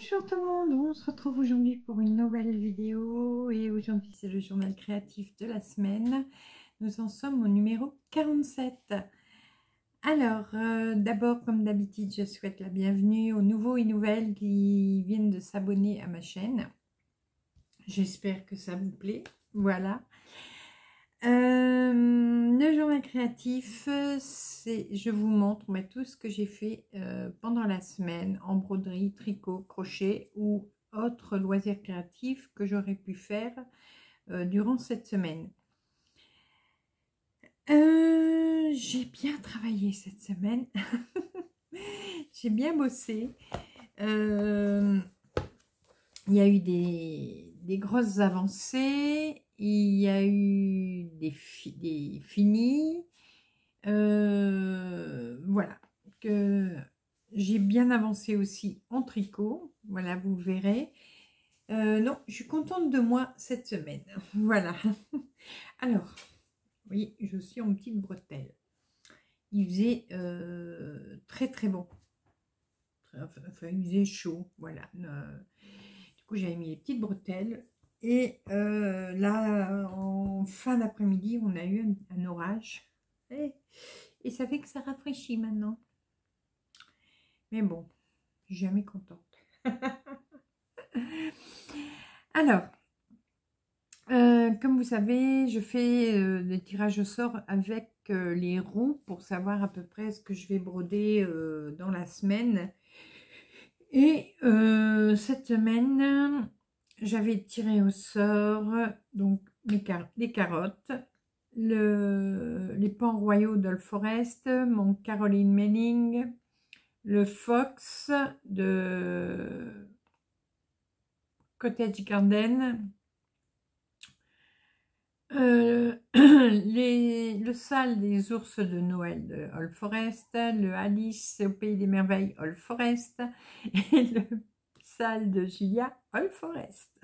Bonjour tout le monde, on se retrouve aujourd'hui pour une nouvelle vidéo et aujourd'hui c'est le journal créatif de la semaine. Nous en sommes au numéro 47. Alors, d'abord comme d'habitude, je souhaite la bienvenue aux nouveaux et nouvelles qui viennent de s'abonner à ma chaîne. J'espère que ça vous plaît, voilà. Le journal créatif, c'est je vous montre tout ce que j'ai fait pendant la semaine en broderie, tricot, crochet ou autres loisirs créatifs que j'aurais pu faire durant cette semaine. J'ai bien travaillé cette semaine. J'ai bien bossé. Il y a eu des grosses avancées. Il y a eu des finis. Voilà, que j'ai bien avancé aussi en tricot. Voilà, vous verrez. Non, je suis contente de moi cette semaine. Voilà. Alors, oui, je suis en petite bretelle. Il faisait très très bon. Enfin, il faisait chaud. Voilà. Du coup, j'avais mis les petites bretelles. Et là, en fin d'après-midi, on a eu un orage. Et ça fait que ça rafraîchit maintenant. Mais bon, jamais contente. Alors, comme vous savez, je fais des tirages au sort avec les roues pour savoir à peu près ce que je vais broder dans la semaine. Et cette semaine, j'avais tiré au sort donc les carottes, les pans royaux d'Old Forest, mon Caroline Melling, le fox de Cottage Garden, le sale des ours de Noël de Old Forest, le Alice au pays des merveilles Old Forest et le sale de Julia Old Forest.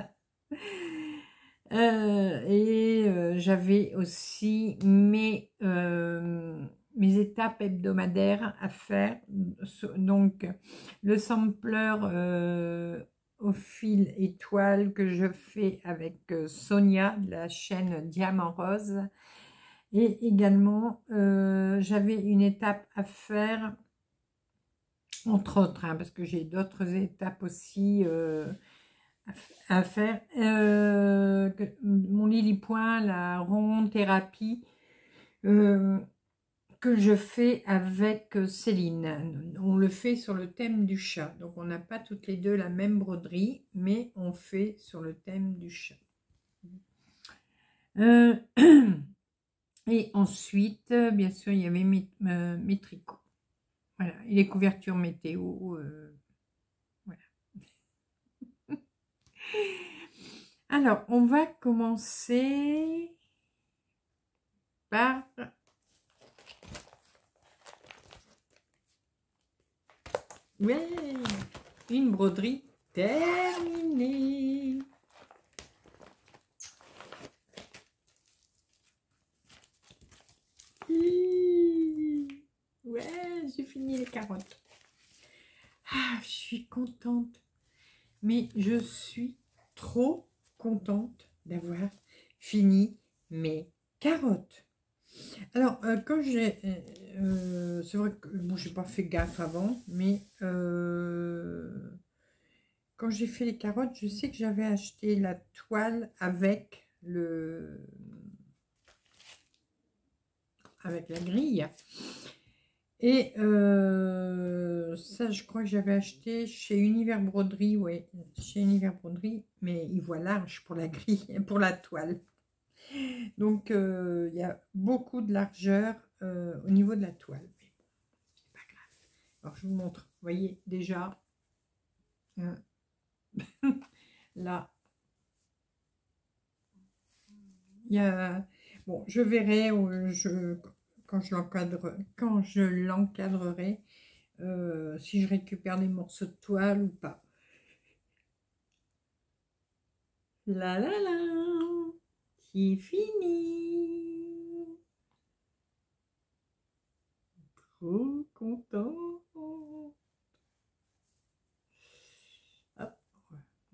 J'avais aussi mes étapes hebdomadaires à faire, donc le sampler au fil étoile que je fais avec Sonia de la chaîne Diamant Rose, et également j'avais une étape à faire entre autres, parce que j'ai d'autres étapes aussi à faire, mon Lily Point, la ronde thérapie que je fais avec Céline. On le fait sur le thème du chat, donc on n'a pas toutes les deux la même broderie, mais on fait sur le thème du chat. Et ensuite, bien sûr, il y avait mes tricots. Voilà, et les couvertures météo. Voilà. Alors, on va commencer par ouais, une broderie terminée. Ouais, j'ai fini les carottes. Ah, je suis contente. Mais je suis trop contente d'avoir fini mes carottes. Alors, quand j'ai... c'est vrai que bon, j'ai pas fait gaffe avant, mais quand j'ai fait les carottes, je sais que j'avais acheté la toile avec avec la grille. Et ça, je crois que j'avais acheté chez Univers Broderie, ouais, chez Univers Broderie, mais il voit large pour la grille, pour la toile. Donc, il y a beaucoup de largeur au niveau de la toile. Mais bon, c'est pas grave. Alors, je vous montre. Vous voyez, déjà, là, il y a... Bon, je verrai quand je l'encadrerai, si je récupère des morceaux de toile ou pas. La la la, c'est fini. Trop content. Hop.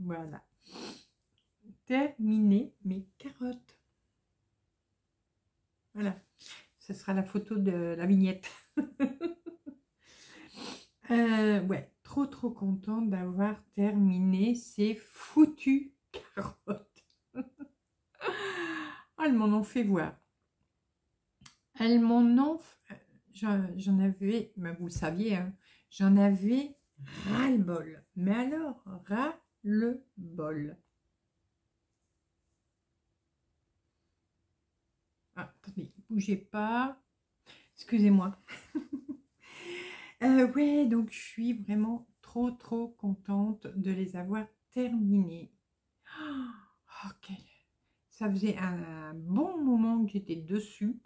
Voilà. Terminé mes carottes. Voilà. Ce sera la photo de la vignette. Ouais, trop contente d'avoir terminé ces foutues carottes. Oh, elles m'en ont fait voir. Elles m'en ont... J'en avais, ben vous le saviez, hein, j'en avais ras-le-bol. Mais alors, ras-le-bol. Ah, attendez, bougez pas. Excusez-moi. Ouais, donc je suis vraiment trop contente de les avoir terminés. Oh, ça faisait un bon moment que j'étais dessus.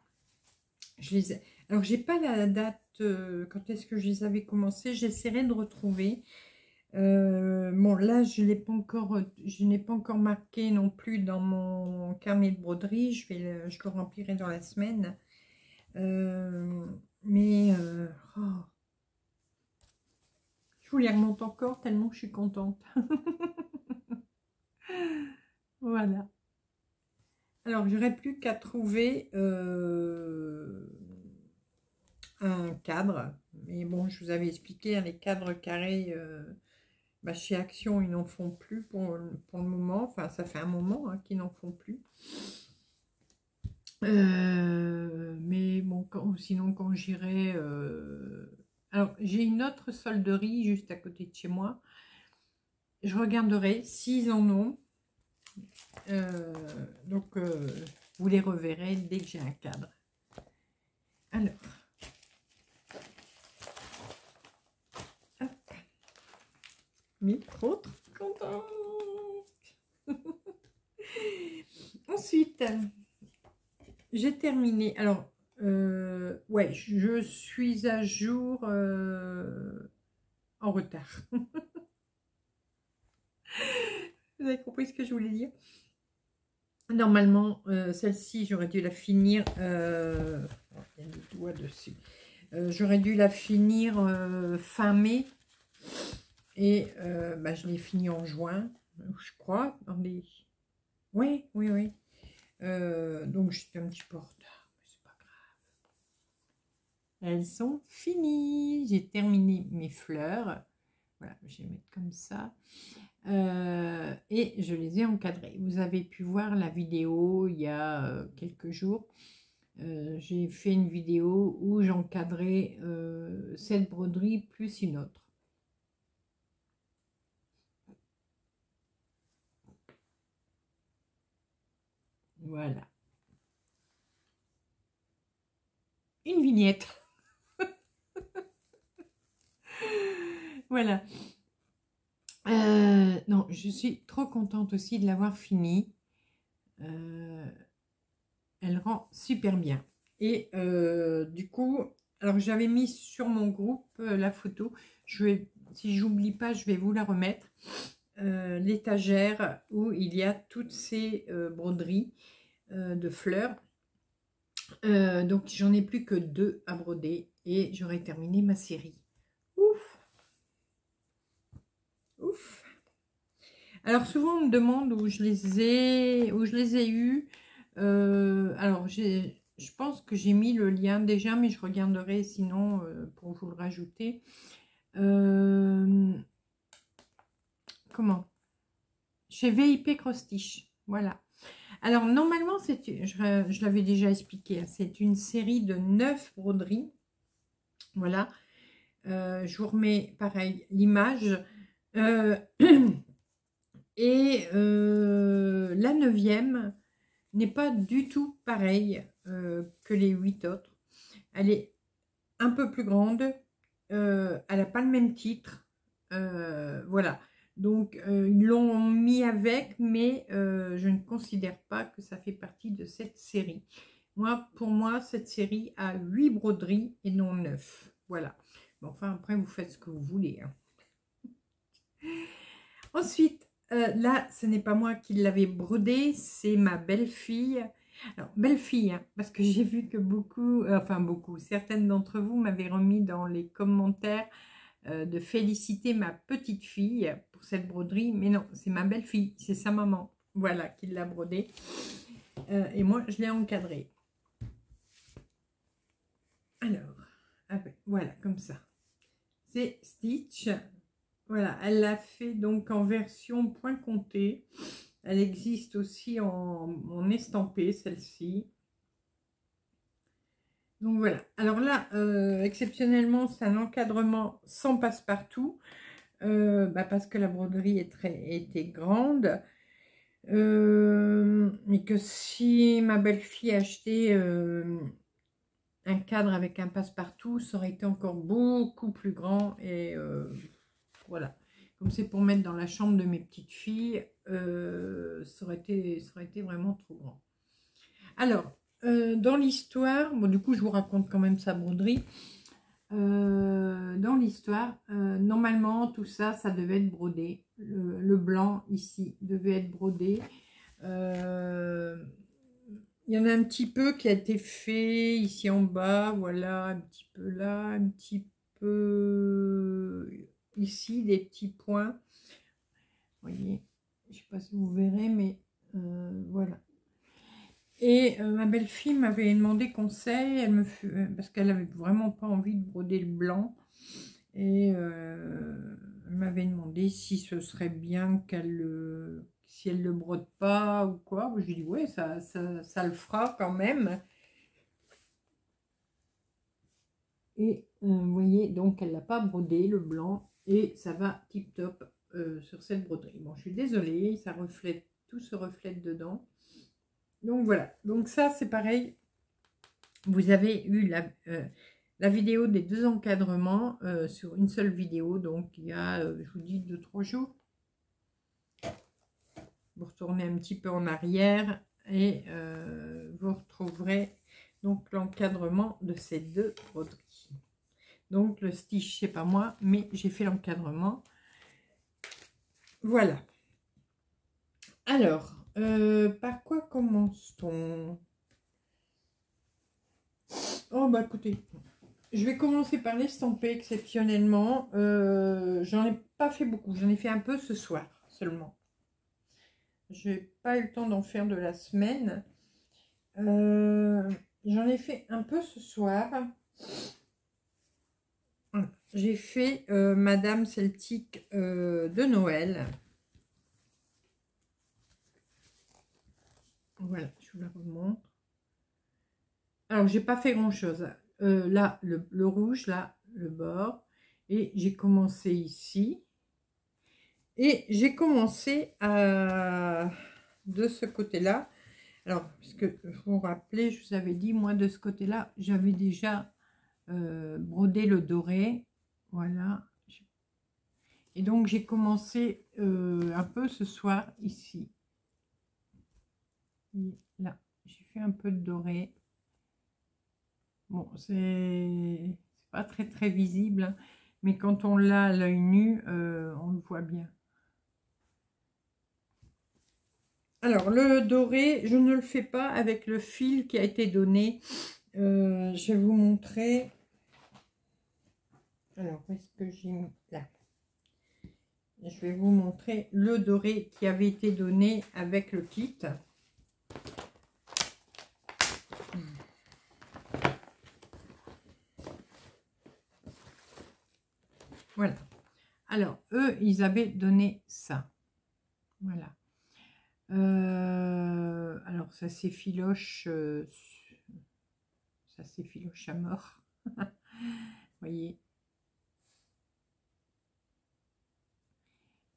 Alors, j'ai pas la date quand est-ce que je les avais commencés. J'essaierai de retrouver. Bon, là, je n'ai pas encore marqué non plus dans mon carnet de broderie. Je le remplirai dans la semaine. Mais oh, je vous les remonte encore tellement je suis contente. Voilà. Alors, j'aurais plus qu'à trouver un cadre. Mais bon, je vous avais expliqué, hein, les cadres carrés, bah, chez Action, ils n'en font plus pour le moment. Enfin, ça fait un moment hein, qu'ils n'en font plus. Mais bon, sinon, quand j'irai... Alors, j'ai une autre solderie juste à côté de chez moi. Je regarderai s'ils en ont. Donc, vous les reverrez dès que j'ai un cadre. Alors, hop. Mais trop contente. Ensuite, j'ai terminé. Alors, ouais, je suis à jour en retard. Vous avez compris ce que je voulais dire? Normalement, celle-ci, j'aurais dû la finir. Il y a des doigts dessus. J'aurais dû la finir fin mai. Et bah, je l'ai fini en juin, je crois. Oui. Donc, j'étais un petit peu en retard. Mais c'est pas grave. Elles sont finies. J'ai terminé mes fleurs. Voilà, je vais les mettre comme ça. Et je les ai encadrées. Vous avez pu voir la vidéo il y a quelques jours. J'ai fait une vidéo où j'encadrais cette broderie plus une autre. Voilà. Une vignette. Voilà. Non, je suis trop contente aussi de l'avoir fini. Elle rend super bien. Et du coup, alors j'avais mis sur mon groupe la photo. Si j'oublie pas, je vais vous la remettre. L'étagère où il y a toutes ces broderies de fleurs. Donc j'en ai plus que 2 à broder et j'aurai terminé ma série. Ouf. Alors souvent on me demande où je les ai eus. Alors je pense que j'ai mis le lien déjà, mais je regarderai sinon pour vous le rajouter. Comment? Chez VIP Crostiche, voilà. Alors normalement, je l'avais déjà expliqué, hein, c'est une série de 9 broderies. Voilà. Je vous remets pareil l'image. Et la 9e n'est pas du tout pareille que les 8 autres. Elle est un peu plus grande. Elle n'a pas le même titre. Voilà. Donc, ils l'ont mis avec, mais je ne considère pas que ça fait partie de cette série. Pour moi, cette série a 8 broderies et non 9. Voilà. Bon, enfin, après, vous faites ce que vous voulez. Hein. Ensuite, là, ce n'est pas moi qui l'avais brodé, c'est ma belle-fille. Alors, belle-fille, hein, parce que j'ai vu que certaines d'entre vous m'avaient remis dans les commentaires de féliciter ma petite fille pour cette broderie. Mais non, c'est ma belle-fille, c'est sa maman, voilà, qui l'a brodée. Et moi, je l'ai encadrée. Alors, voilà, comme ça. C'est Stitch. Voilà, elle l'a fait donc en version point compté. Elle existe aussi en estampé, celle-ci. Donc voilà. Alors là, exceptionnellement, c'est un encadrement sans passe-partout. Parce que la broderie était grande. Mais que si ma belle-fille achetait un cadre avec un passe-partout, ça aurait été encore beaucoup plus grand. Et voilà. Comme c'est pour mettre dans la chambre de mes petites filles, ça aurait été vraiment trop grand. Alors, dans l'histoire, bon, du coup, je vous raconte quand même sa broderie. Dans l'histoire, normalement, tout ça, ça devait être brodé. Le blanc, ici, devait être brodé. Il y en a un petit peu qui a été fait ici en bas, voilà, un petit peu là, un petit peu ici, des petits points. Vous voyez, je ne sais pas si vous verrez, mais voilà. Et ma belle-fille m'avait demandé conseil, parce qu'elle avait vraiment pas envie de broder le blanc. Et elle m'avait demandé si ce serait bien si elle le brode pas ou quoi. Je lui ai dit ouais, ça le fera quand même. Et vous voyez, donc elle l'a pas brodé le blanc et ça va tip top sur cette broderie. Bon, je suis désolée, ça reflète, tout se reflète dedans. Donc voilà, donc ça c'est pareil, vous avez eu la vidéo des 2 encadrements sur une seule vidéo, donc il y a, je vous dis, 2-3 jours. Vous retournez un petit peu en arrière et vous retrouverez donc l'encadrement de ces 2 broderies. Donc le stitch, c'est pas moi, mais j'ai fait l'encadrement. Voilà. Alors, par quoi commence-t-on? Oh bah écoutez, je vais commencer par l'estamper exceptionnellement. J'en ai pas fait beaucoup, j'en ai fait un peu ce soir seulement. J'ai pas eu le temps d'en faire de la semaine. J'en ai fait un peu ce soir. J'ai fait Madame Celtique de Noël. Voilà, je vous la remontre. Alors, j'ai pas fait grand chose. Là, le rouge, là, le bord. Et j'ai commencé ici. Et j'ai commencé de ce côté-là. Alors, puisque vous vous rappelez, je vous avais dit, moi, de ce côté-là, j'avais déjà brodé le doré. Voilà. Et donc, j'ai commencé un peu ce soir ici. Et là, j'ai fait un peu de doré. Bon, c'est pas très très visible, hein, mais quand on l'a à l'œil nu, on le voit bien. Alors, le doré, je ne le fais pas avec le fil qui a été donné. Je vais vous montrer. Alors, où est-ce que j'ai mis là? Je vais vous montrer le doré qui avait été donné avec le kit. Voilà. Alors, eux, ils avaient donné ça. Voilà. Alors, ça s'effiloche. Ça s'effiloche à mort. Vous voyez.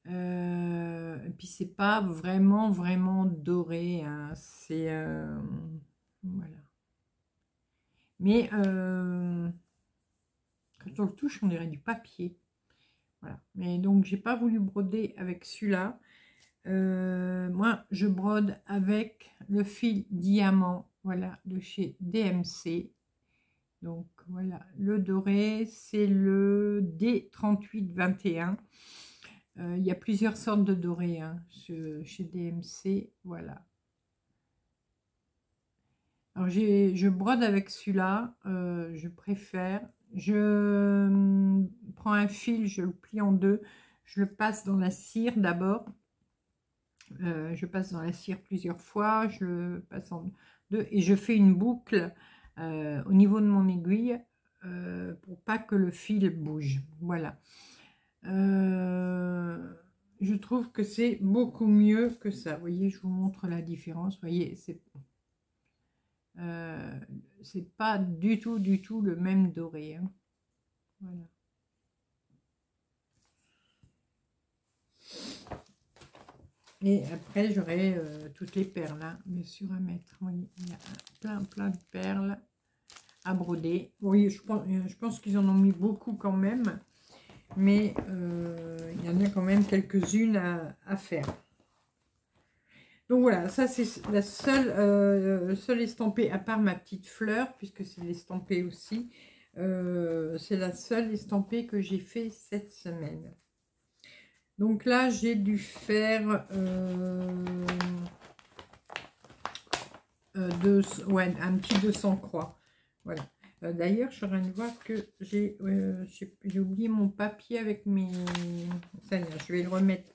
Et puis, c'est pas vraiment, vraiment doré. Hein. C'est... voilà. Mais quand on le touche, on dirait du papier. Voilà. Mais donc, j'ai pas voulu broder avec celui-là. Moi, je brode avec le fil diamant, voilà, de chez DMC. Donc, voilà, le doré, c'est le D3821. Il y a plusieurs sortes de doré hein, chez DMC, voilà. Alors, je brode avec celui-là, je préfère. Je prends un fil, je le plie en deux, je le passe dans la cire d'abord. Je passe dans la cire plusieurs fois, je le passe en deux et je fais une boucle au niveau de mon aiguille pour pas que le fil bouge. Voilà. Je trouve que c'est beaucoup mieux que ça. Vous voyez, je vous montre la différence. Vous voyez, c'est pas du tout le même doré. Hein. Voilà. Et après, j'aurai toutes les perles, hein, bien sûr, à mettre. Oui, il y a plein de perles à broder. Oui, je pense qu'ils en ont mis beaucoup quand même. Mais il y en a quand même quelques-unes à faire. Donc voilà, ça c'est la seule estampée, à part ma petite fleur, puisque c'est l'estampée aussi. C'est la seule estampée que j'ai fait cette semaine. Donc là, j'ai dû faire un petit 200 croix. Voilà. D'ailleurs, je suis en train de voir que j'ai oublié mon papier avec mes... Ça y est, je vais le remettre,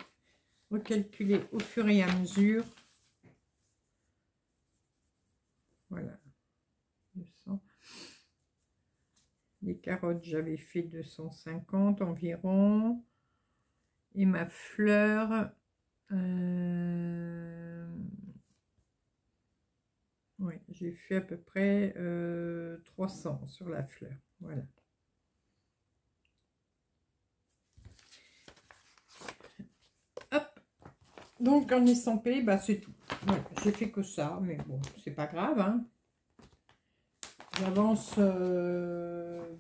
recalculer au fur et à mesure. Voilà. 200. Les carottes, j'avais fait 250 environ. Et ma fleur... oui, j'ai fait à peu près 300 sur la fleur. Voilà. Hop. Donc en estampé, bah, c'est tout. Voilà, j'ai fait que ça, mais bon, c'est pas grave. Hein. J'avance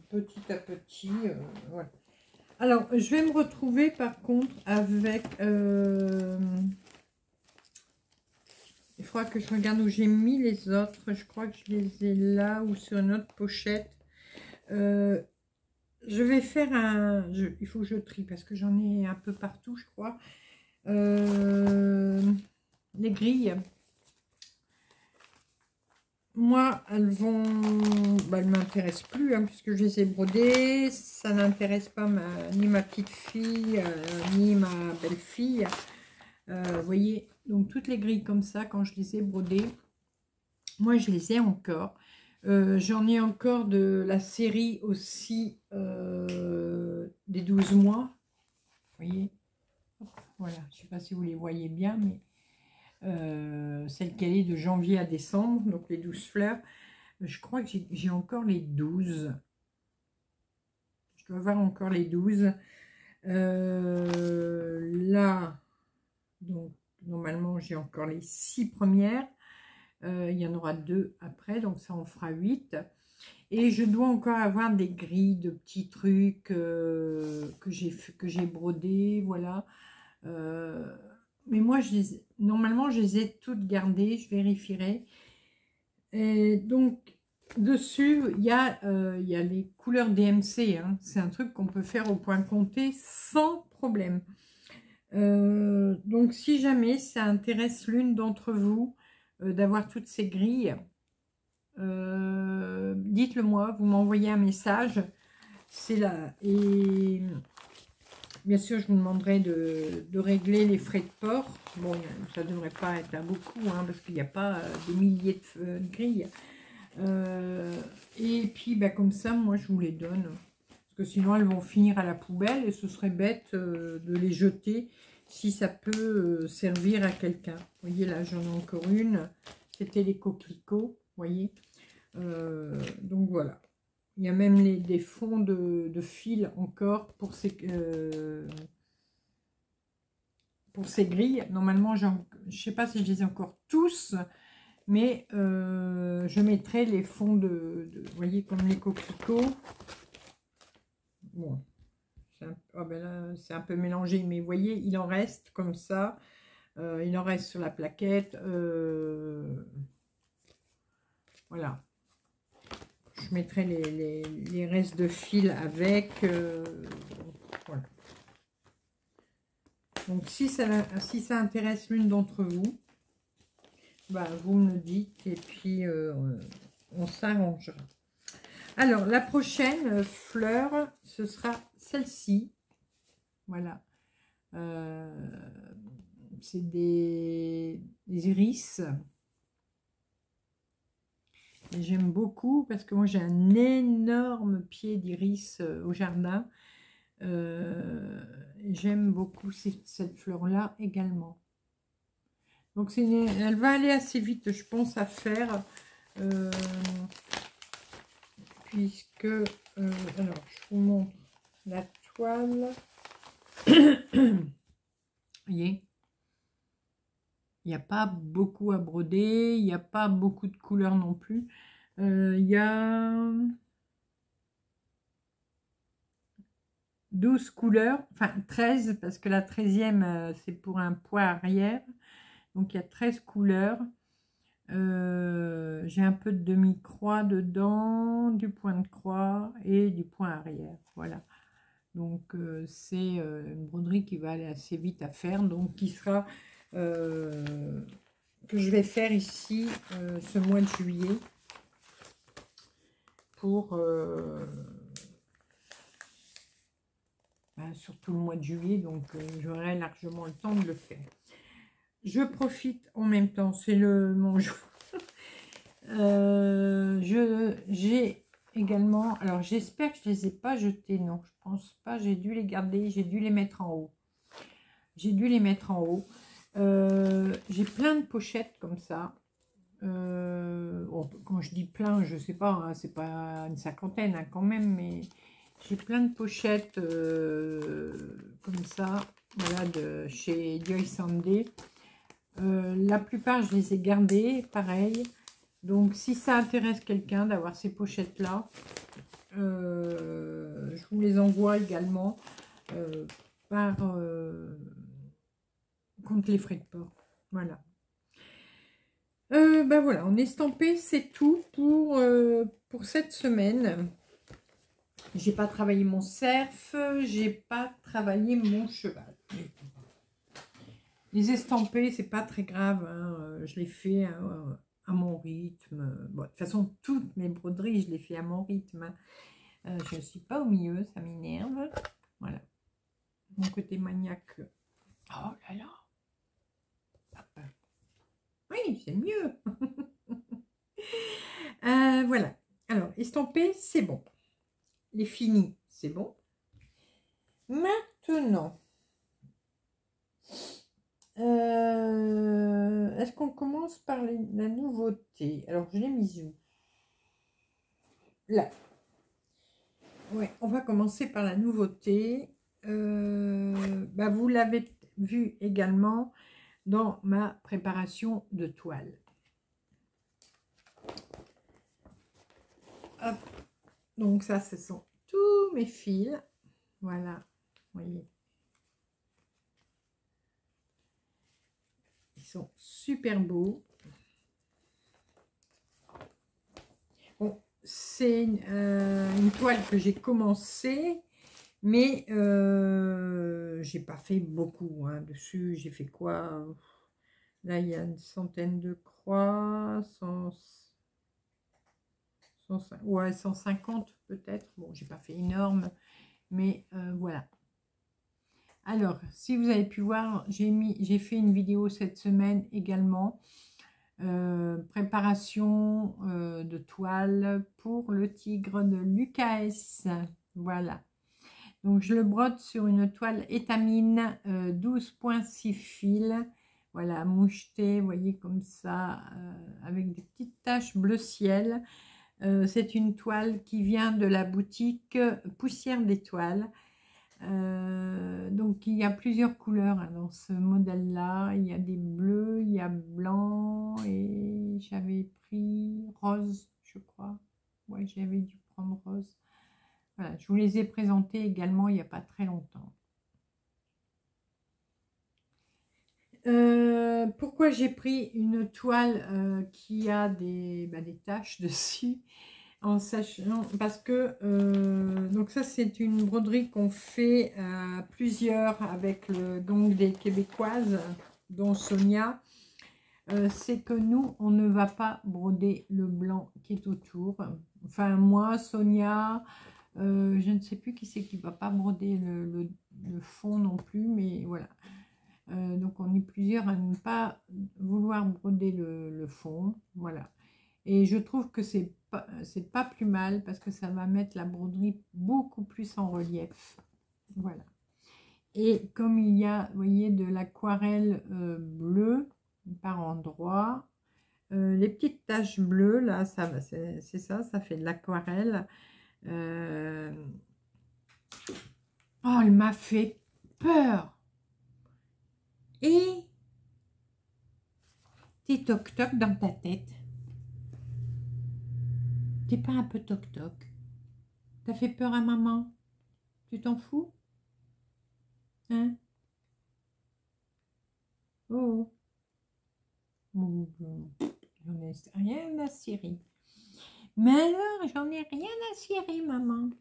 petit à petit. Voilà. Alors, je vais me retrouver par contre avec... il faudra que je regarde où j'ai mis les autres. Je crois que je les ai là ou sur une autre pochette. Je vais faire un... il faut que je trie parce que j'en ai un peu partout, je crois. Les grilles. Moi, elles vont... bah, elles ne m'intéressent plus, hein, puisque je les ai brodées. Ça n'intéresse pas ni ma petite fille, ni ma belle-fille. Vous voyez, donc toutes les grilles comme ça, quand je les ai brodées, moi, je les ai encore. J'en ai encore de la série aussi des 12 mois. Vous voyez, voilà, je ne sais pas si vous les voyez bien, mais... celle qu'elle est de janvier à décembre, donc les 12 fleurs. Je crois que j'ai encore les 12. Je dois avoir encore les 12. Là, donc normalement, j'ai encore les 6 premières. Il y en aura 2 après, donc ça en fera 8. Et je dois encore avoir des grilles de petits trucs que j'ai brodés, voilà. Mais moi, normalement, je les ai toutes gardées, je vérifierai. Et donc, dessus, il y a les couleurs DMC. Hein. C'est un truc qu'on peut faire au point compté sans problème. Donc, si jamais ça intéresse l'une d'entre vous d'avoir toutes ces grilles, dites-le moi, vous m'envoyez un message. C'est là. Et... bien sûr, je vous demanderai de régler les frais de port. Bon, ça ne devrait pas être à beaucoup, hein, parce qu'il n'y a pas des milliers de grilles. Et puis, bah, comme ça, moi, je vous les donne. Parce que sinon, elles vont finir à la poubelle et ce serait bête de les jeter si ça peut servir à quelqu'un. Vous voyez, là, j'en ai encore une. C'était les coquelicots, vous voyez. Donc, voilà. Il y a même des fonds de fil encore pour ces grilles. Normalement, je ne sais pas si je les ai encore tous, mais je mettrai les fonds vous voyez, comme les coquelicots. Bon, oh ben là, c'est un peu mélangé, mais vous voyez, il en reste comme ça. Il en reste sur la plaquette. Voilà. Je mettrai les restes de fil avec. Voilà. Donc, si ça intéresse l'une d'entre vous, bah, vous me le dites et puis on s'arrangera. Alors, la prochaine fleur, ce sera celle-ci. Voilà. C'est des iris. J'aime beaucoup parce que moi, j'ai un énorme pied d'iris au jardin. J'aime beaucoup cette fleur-là également. Donc, elle va aller assez vite, je pense, à faire. Puisque, alors, je vous montre la toile. Vous voyez, il n'y a pas beaucoup à broder, il n'y a pas beaucoup de couleurs non plus. Il y a 12 couleurs, enfin 13, parce que la 13e, c'est pour un poids arrière. Donc, il y a 13 couleurs. J'ai un peu de demi-croix dedans, du point de croix et du point arrière. Voilà. Donc, c'est une broderie qui va aller assez vite à faire. Donc, qui sera... que je vais faire ici ce mois de juillet. Pour... surtout le mois de juillet. Donc, j'aurai largement le temps de le faire. Je profite en même temps, c'est mon jour. J'ai également, alors j'espère que je ne les ai pas jetés, non, je pense pas, j'ai dû les garder, j'ai dû les mettre en haut. J'ai dû les mettre en haut. J'ai plein de pochettes comme ça. Bon, quand je dis plein, je sais pas, hein, c'est pas une cinquantaine hein, quand même, mais j'ai plein de pochettes comme ça, voilà, de chez Joy Sanday. La plupart, je les ai gardées, pareil. Donc, si ça intéresse quelqu'un d'avoir ces pochettes-là, je vous les envoie également par contre les frais de port. Voilà. Ben voilà, en estampé, c'est tout pour cette semaine. J'ai pas travaillé mon cerf, j'ai pas travaillé mon cheval. Les estampés, c'est pas très grave, hein, je les fais à mon rythme. Bon, de toute façon, toutes mes broderies, je les fais à mon rythme. Je ne suis pas au milieu, ça m'énerve. Voilà. Mon côté maniaque. Oh là là. Hop. Oui, c'est mieux. Voilà. Alors, estampé, c'est bon. Les finis, c'est bon. Maintenant, est-ce qu'on commence par la nouveauté? Alors, je l'ai mise où? Là. Ouais, on va commencer par la nouveauté. Bah, vous l'avez vu également dans ma préparation de toile. Hop. Donc ça, ce sont tous mes fils. Voilà, vous voyez. Ils sont super beaux. Bon, c'est une toile que j'ai commencé, mais j'ai pas fait beaucoup hein, dessus. J'ai fait quoi? Là, il y a une centaine de croix, 150 peut-être. Bon, j'ai pas fait énorme, mais voilà. Alors, si vous avez pu voir, j'ai fait une vidéo cette semaine également. Préparation de toile pour le tigre de Lucas. Voilà. Donc, je le brode sur une toile étamine 12,6 fils. Voilà, moucheté, vous voyez, comme ça, avec des petites taches bleu ciel. C'est une toile qui vient de la boutique Poussière d'étoiles. Donc il y a plusieurs couleurs hein, dans ce modèle là, il y a des bleus, il y a blanc et j'avais pris rose je crois, ouais j'avais dû prendre rose. Voilà, je vous les ai présentés également il n'y a pas très longtemps. Pourquoi j'ai pris une toile qui a des taches dessus? En sachant, parce que donc ça c'est une broderie qu'on fait à plusieurs avec donc des Québécoises dont Sonia. C'est que nous on ne va pas broder le blanc qui est autour, Enfin, moi, Sonia, je ne sais plus qui c'est qui va pas broder le fond non plus, mais voilà. Donc, on est plusieurs à ne pas vouloir broder le fond, voilà. Et je trouve que c'est pas plus mal parce que ça va mettre la broderie beaucoup plus en relief, voilà. Et comme il y a, vous voyez, de l'aquarelle bleue par endroits, les petites taches bleues, là, c'est ça, ça fait de l'aquarelle. Oh, elle m'a fait peur. Et t'es toc-toc dans ta tête. T'es pas un peu toc-toc. T'as fait peur à maman. Tu t'en fous? Hein? Oh. J'en ai rien à cirer. Mais alors, j'en ai rien à cirer, maman.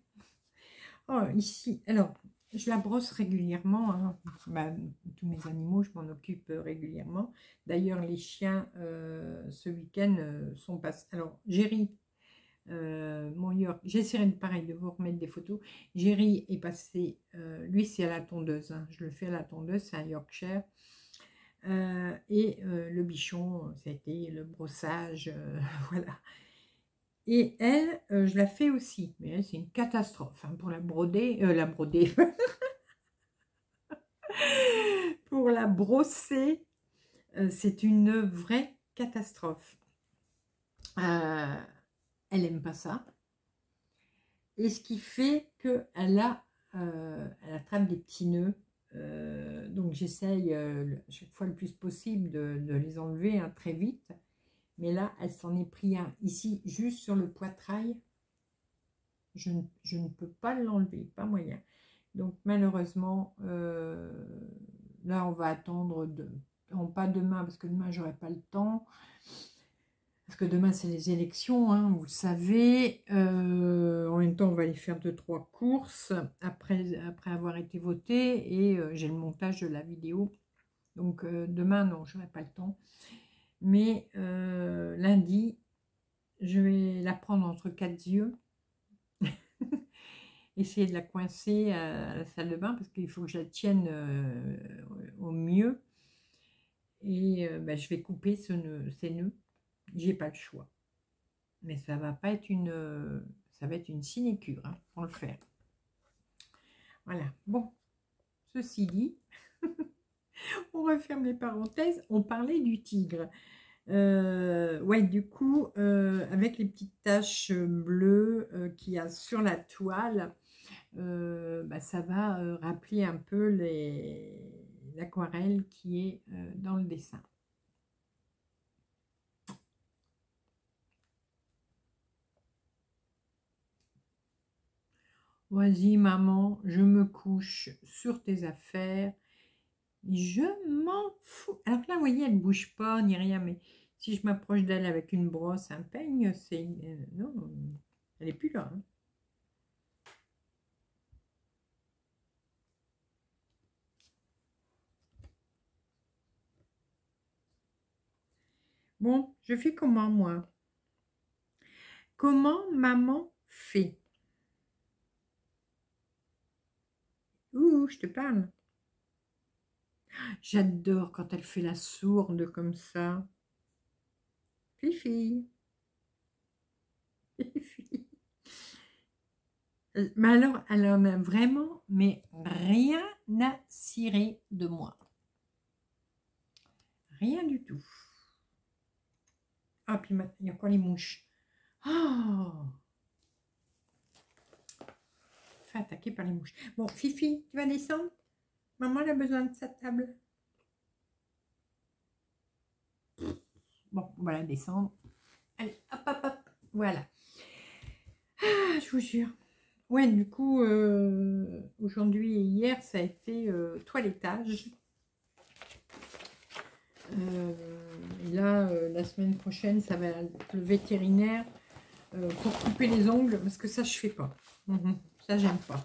Oh, ici, alors, je la brosse régulièrement. Hein. Bah, tous mes animaux, je m'en occupe régulièrement. D'ailleurs, les chiens, ce week-end, sont passés. Alors, Jerry, mon York, j'essaierai pareil de vous remettre des photos. Jerry est passé, lui, c'est à la tondeuse. Hein. Je le fais à la tondeuse, c'est un Yorkshire. Et le bichon, ça a été le brossage, voilà. Et elle, je la fais aussi, mais elle, c'est une catastrophe hein, pour la broder, pour la brosser, c'est une vraie catastrophe. Elle aime pas ça, et ce qui fait que elle attrape des petits nœuds. Donc j'essaye chaque fois le plus possible de les enlever hein, très vite. Mais là, elle s'en est pris un ici, juste sur le poitrail. Je ne peux pas l'enlever, pas moyen. Donc malheureusement, là, on va attendre, pas demain, parce que demain, j'aurai pas le temps. Parce que demain, c'est les élections, hein, vous le savez. En même temps, on va aller faire 2-3 courses après avoir été voté. Et j'ai le montage de la vidéo. Donc demain, non, j'aurai pas le temps. Mais lundi, je vais la prendre entre 4 yeux. Essayer de la coincer à la salle de bain parce qu'il faut que je la tienne au mieux. Et bah, je vais couper ces nœuds. J'ai pas le choix. Mais ça va pas être ça va être une sinécure hein, pour le faire. Voilà. Bon, ceci dit, on referme les parenthèses. On parlait du tigre. Ouais, du coup, avec les petites taches bleues qu'il y a sur la toile, bah, ça va rappeler un peu l'aquarelle qui est dans le dessin. Vas-y maman, je me couche sur tes affaires. Je m'en fous. Alors là, vous voyez, elle ne bouge pas ni rien, mais si je m'approche d'elle avec une brosse, un peigne, c'est... non, elle n'est plus là. Hein. Bon, je fais comment, moi? Comment maman fait? Ouh, je te parle. J'adore quand elle fait la sourde comme ça. Fifi. Fifi. Mais alors, elle en a vraiment, mais rien à cirer de moi. Rien du tout. Ah, puis maintenant, il y a encore les mouches. Oh! Fait attaquer par les mouches. Bon, Fifi, tu vas descendre? Maman elle a besoin de sa table. Bon, on va la descendre. Allez, hop, hop, hop. Voilà. Ah, je vous jure. Ouais, du coup, aujourd'hui et hier, ça a été toilettage. Et là, la semaine prochaine, ça va être le vétérinaire pour couper les ongles, parce que ça, je fais pas. Ça, j'aime pas.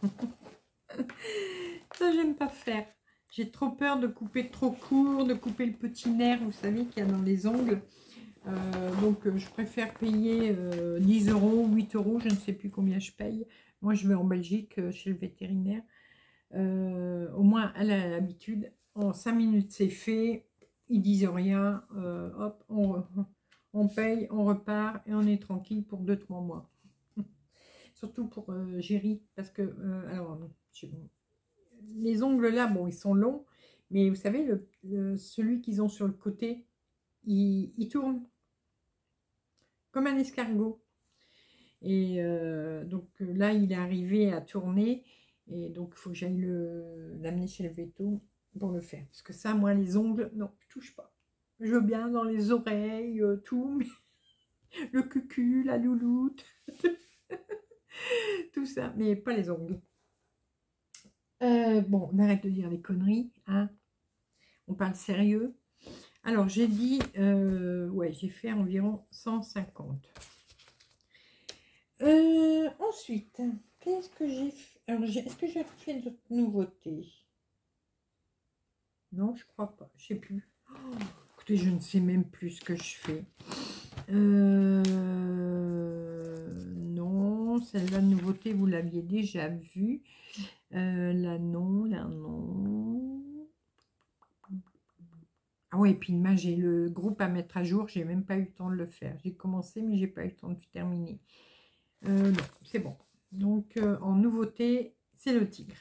Ça, j'aime pas faire. J'ai trop peur de couper trop court, de couper le petit nerf, vous savez, qu'il y a dans les ongles. Donc je préfère payer 10 euros, 8 euros, je ne sais plus combien je paye. Moi je vais en Belgique chez le vétérinaire. Au moins elle a l'habitude. En 5 minutes c'est fait, ils disent rien, hop, on paye, on repart et on est tranquille pour 2-3 mois. Surtout pour Géry, parce que alors, les ongles là, bon, ils sont longs, mais vous savez, celui qu'ils ont sur le côté, il tourne comme un escargot. Et donc là, il est arrivé à tourner, et donc il faut que j'aille l'amener chez le véto pour le faire. Parce que ça, moi, les ongles, non, je touche pas. Je veux bien dans les oreilles, tout, mais le cucu, la louloute, tout ça, mais pas les ongles. Bon, on arrête de dire des conneries, hein. On parle sérieux. Alors, j'ai dit, ouais, j'ai fait environ 150. Ensuite, qu'est-ce que j'ai fait? Alors, est-ce que j'ai fait d'autres nouveautés? Non, je crois pas. Je sais plus. Oh, écoutez, je ne sais même plus ce que je fais. Non, celle-là, nouveauté, vous l'aviez déjà vue. Là, non, là, non. Ah ouais, et puis demain, j'ai le groupe à mettre à jour. J'ai même pas eu le temps de le faire. J'ai commencé, mais j'ai pas eu le temps de terminer. Non, c'est bon. Donc, en nouveauté, c'est le tigre.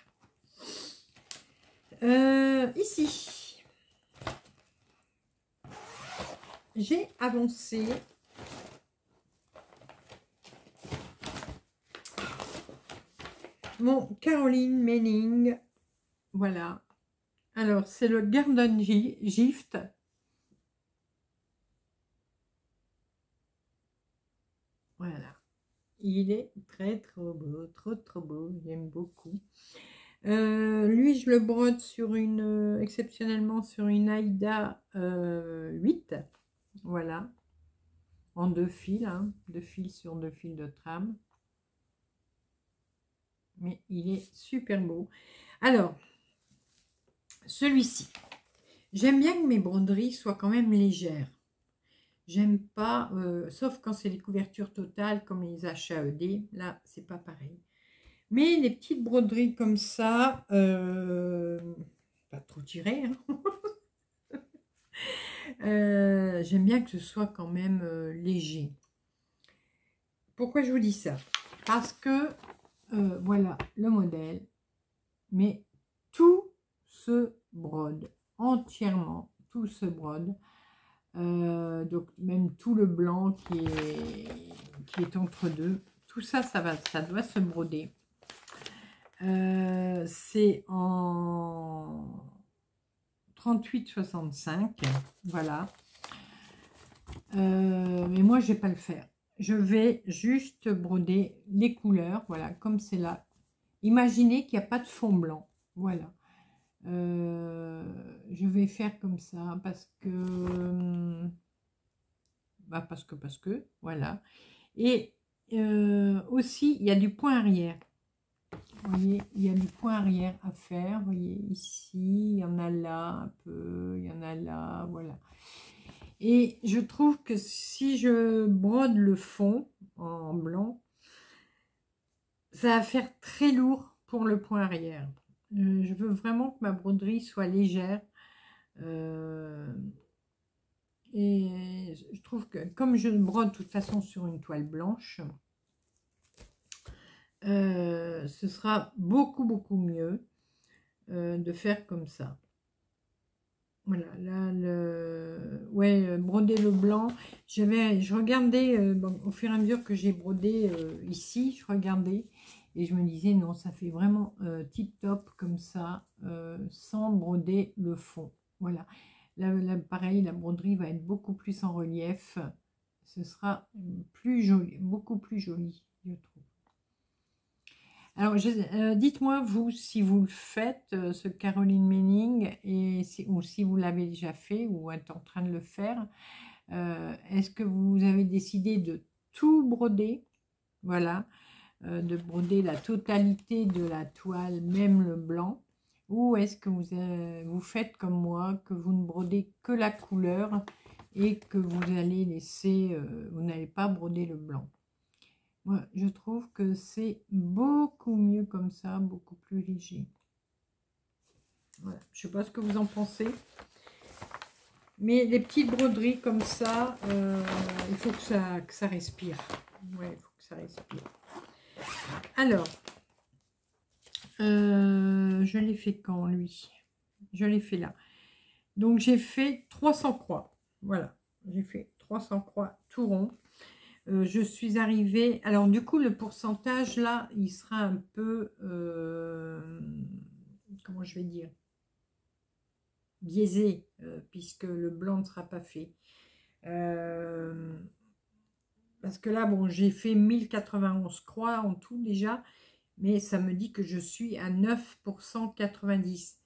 Ici, j'ai avancé mon Caroline Manning. Voilà. Alors, c'est le Garden Gift. Voilà. Il est très, trop beau. Trop beau. J'aime beaucoup. Lui, je le brode sur une, exceptionnellement sur une Aïda 8. Voilà. En 2 fils. Hein, 2 fils sur 2 fils de trame. Mais il est super beau. Alors, celui-ci. J'aime bien que mes broderies soient quand même légères. J'aime pas, sauf quand c'est les couvertures totales comme les HAED. Là, c'est pas pareil. Mais les petites broderies comme ça, pas trop tirées, hein. J'aime bien que ce soit quand même léger. Pourquoi je vous dis ça? Parce que, voilà le modèle, mais tout se brode entièrement, tout se brode. Donc même tout le blanc qui est entre deux, tout ça, ça doit se broder. C'est en 38,65, voilà. Mais moi, je vais pas le faire. Je vais juste broder les couleurs, voilà, comme c'est là. Imaginez qu'il n'y a pas de fond blanc, voilà. Je vais faire comme ça parce que voilà. Et aussi il y a du point arrière, vous voyez, il y a du point arrière à faire, vous voyez ici, il y en a là un peu, il y en a là, voilà. Et je trouve que si je brode le fond en blanc, ça va faire très lourd pour le point arrière. Je veux vraiment que ma broderie soit légère. Et je trouve que comme je brode de toute façon sur une toile blanche, ce sera beaucoup mieux de faire comme ça. Voilà, là, ouais, broder le blanc. Je regardais, bon, au fur et à mesure que j'ai brodé ici, je regardais et je me disais, non, ça fait vraiment tip top comme ça, sans broder le fond. Voilà. Là, pareil, la broderie va être beaucoup plus en relief. Ce sera plus joli, beaucoup plus joli, je trouve. Alors, dites-moi, vous, si vous le faites, ce Caroline Manning, ou si vous l'avez déjà fait, ou êtes en train de le faire, est-ce que vous avez décidé de tout broder? Voilà, de broder la totalité de la toile, même le blanc. Ou est-ce que vous faites comme moi, que vous ne brodez que la couleur et que vous allez laisser, vous n'allez pas broder le blanc. Moi, je trouve que c'est beaucoup mieux comme ça, beaucoup plus léger. Voilà. Je ne sais pas ce que vous en pensez. Mais les petites broderies comme ça, il faut que ça respire. Ouais, il faut que ça respire. Alors, je l'ai fait quand, lui? Je l'ai fait là. Donc, j'ai fait 300 croix. Voilà, j'ai fait 300 croix tout rond. Je suis arrivée... Alors, du coup, le pourcentage, là, il sera un peu... comment je vais dire? Biaisé, puisque le blanc ne sera pas fait. Parce que là, bon, j'ai fait 1091 croix en tout déjà, mais ça me dit que je suis à 9% 90.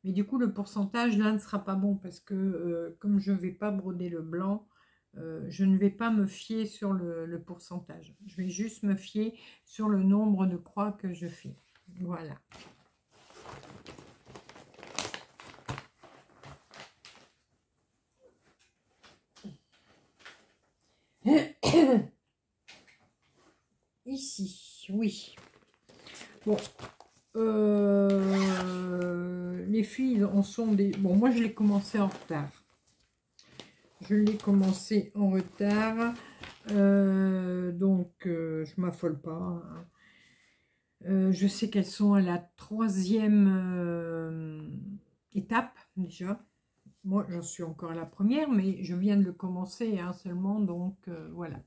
Mais du coup, le pourcentage, là, ne sera pas bon, parce que comme je ne vais pas broder le blanc, je ne vais pas me fier sur le pourcentage. Je vais juste me fier sur le nombre de croix que je fais. Voilà. Ici, oui. Bon, les filles en sont des... Bon, moi, je l'ai commencé en retard. Je l'ai commencé en retard. Donc, je ne m'affole pas. Je sais qu'elles sont à la 3e étape, déjà. Moi, j'en suis encore à la 1re, mais je viens de le commencer seulement. Donc, voilà.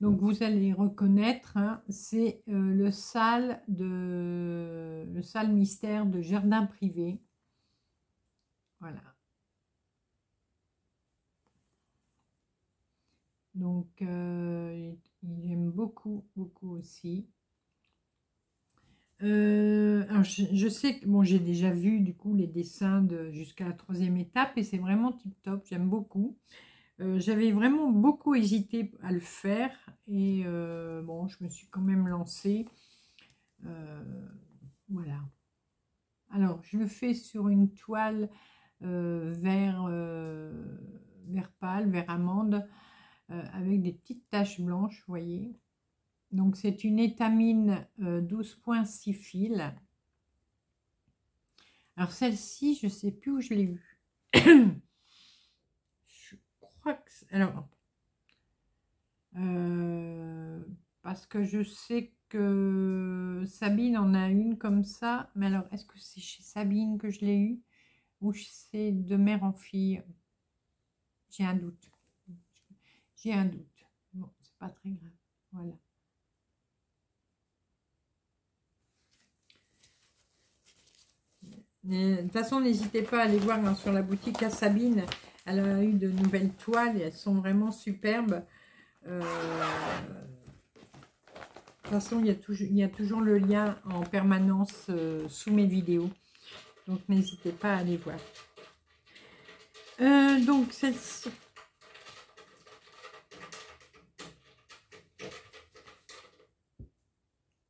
Donc, vous allez reconnaître, c'est le sale mystère de Jardin Privé. Voilà. Donc, il aime beaucoup, beaucoup aussi. Alors je sais que bon, j'ai déjà vu du coup les dessins jusqu'à la 3e étape et c'est vraiment tip top, j'aime beaucoup. J'avais vraiment beaucoup hésité à le faire et bon, je me suis quand même lancée. Voilà. Alors, je le fais sur une toile vert pâle, vert amande, avec des petites taches blanches, vous voyez. Donc, c'est une étamine 12,6 fils. Alors, celle-ci, je ne sais plus où je l'ai eue. Je crois que... Alors, parce que je sais que Sabine en a une comme ça. Mais alors, est-ce que c'est chez Sabine que je l'ai eue ou c'est de mère en fille? J'ai un doute. J'ai un doute. Bon, c'est pas très grave. Voilà. De toute façon, n'hésitez pas à aller voir sur la boutique à Sabine. Elle a eu de nouvelles toiles et elles sont vraiment superbes. De toute façon, il y a toujours le lien en permanence sous mes vidéos. Donc, n'hésitez pas à aller voir. Donc, celle-ci.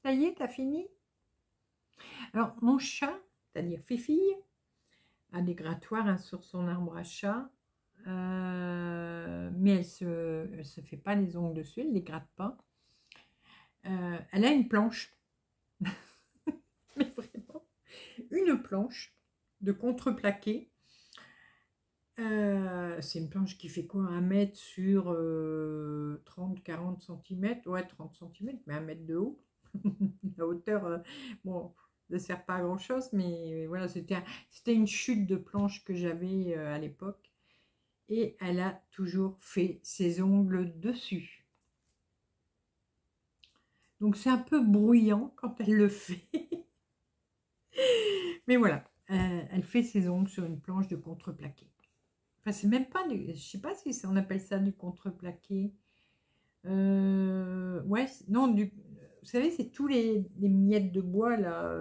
Ça y est, t'as fini? Alors, mon chat, c'est-à-dire Fifi, a des grattoirs sur son arbre à chat. Mais elle se fait pas les ongles dessus, elle ne les gratte pas. Elle a une planche. Mais vraiment, une planche de contreplaqué. C'est une planche qui fait quoi? 1 mètre sur 30-40 cm. Ouais, 30 cm, mais 1 mètre de haut. La hauteur, bon, ne sert pas à grand chose, mais voilà, c'était une chute de planche que j'avais à l'époque. Et elle a toujours fait ses ongles dessus. Donc c'est un peu bruyant quand elle le fait. Mais voilà, elle fait ses ongles sur une planche de contreplaqué. Enfin, c'est même pas du... Je sais pas si on appelle ça du contreplaqué. Ouais, non, vous savez, c'est tous les miettes de bois, là.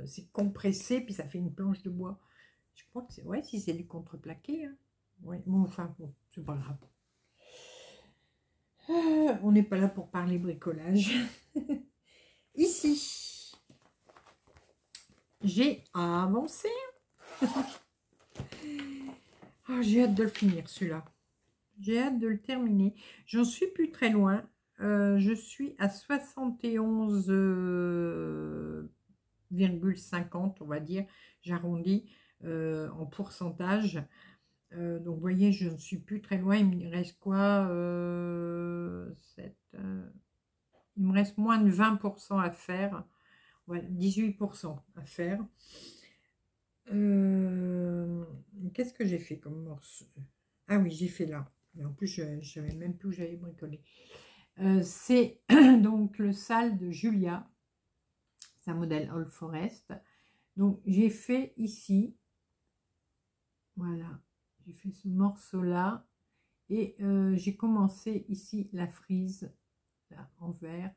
C'est compressé, puis ça fait une planche de bois. Je crois que c'est... Ouais, si c'est du contreplaqué. Hein. Ouais, bon, enfin, bon, c'est pas grave. On n'est pas là pour parler bricolage. Ici, j'ai avancé. Oh, j'ai hâte de le finir, celui-là. J'ai hâte de le terminer. J'en suis plus très loin. Je suis à 71,50, on va dire. J'arrondis en pourcentage. Donc, vous voyez, je ne suis plus très loin. Il me reste quoi il me reste moins de 20% à faire. Voilà, 18% à faire. Qu'est-ce que j'ai fait comme morceau? Ah oui, j'ai fait là. Mais en plus, je ne savais même plus où j'avais bricolé. C'est donc le sale de Julia. C'est un modèle All Forest. Donc, j'ai fait ici. Voilà. J'ai fait ce morceau-là. Et j'ai commencé ici la frise. Là, en vert.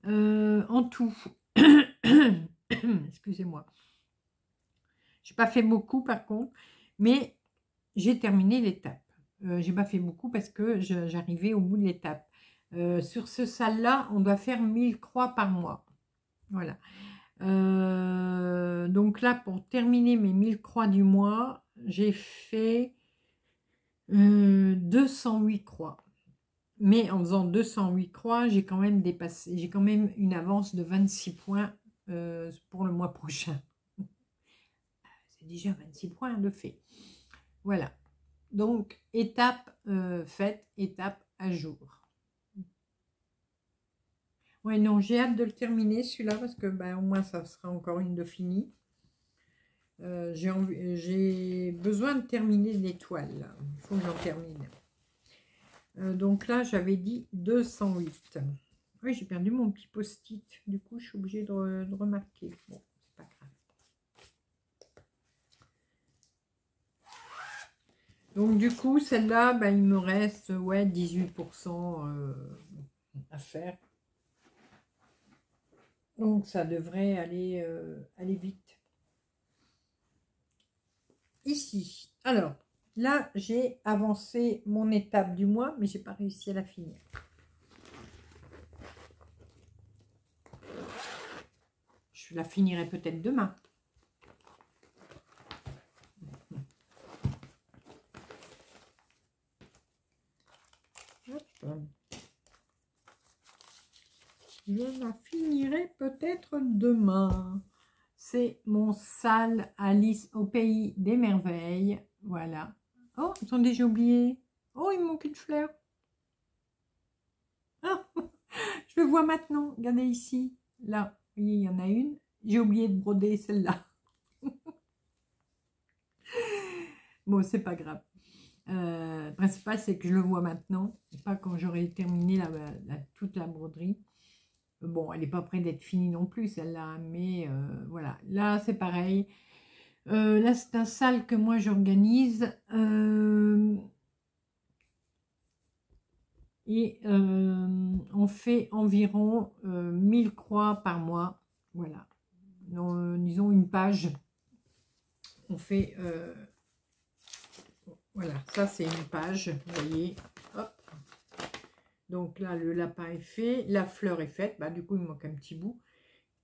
En tout. Excusez-moi. J'ai pas fait beaucoup par contre. Mais j'ai terminé l'étape. J'ai pas fait beaucoup parce que j'arrivais au bout de l'étape. Sur ce sale-là, on doit faire 1000 croix par mois. Voilà. Donc là, pour terminer mes 1000 croix du mois, j'ai fait 208 croix. Mais en faisant 208 croix, j'ai quand même dépassé, j'ai quand même une avance de 26 points pour le mois prochain. C'est déjà 26 points de fait. Voilà. Donc, étape faite, étape à jour. Ouais, non, j'ai hâte de le terminer, celui-là, parce que ben, au moins, ça sera encore une de finie. J'ai besoin de terminer l'étoile. Il faut que j'en termine. Donc là, j'avais dit 208. Oui, j'ai perdu mon petit post-it. Du coup, je suis obligée de remarquer. Bon, c'est pas grave. Donc du coup, celle-là, ben, il me reste ouais, 18% à faire. Donc ça devrait aller, aller vite. Ici, alors, là, j'ai avancé mon étape du mois, mais j'ai pas réussi à la finir. Je la finirai peut-être demain. Je la finirai peut-être demain. C'est mon sale Alice au pays des merveilles. Voilà. Oh, attendez, j'ai oublié. Oh, il me manque une fleur. Ah, je le vois maintenant. Regardez ici. Là, vous voyez, il y en a une. J'ai oublié de broder celle-là. Bon, c'est pas grave. Le principal, c'est que je le vois maintenant. Pas quand j'aurai terminé toute la broderie. Bon, elle n'est pas prête d'être finie non plus, celle-là. Mais voilà. Là, c'est pareil. Là, c'est un sale que moi, j'organise. Et on fait environ 1000 croix par mois. Voilà. Disons une page. On fait... voilà, ça c'est une page, vous voyez. Hop. Donc là, le lapin est fait. La fleur est faite. Bah, du coup, il me manque un petit bout.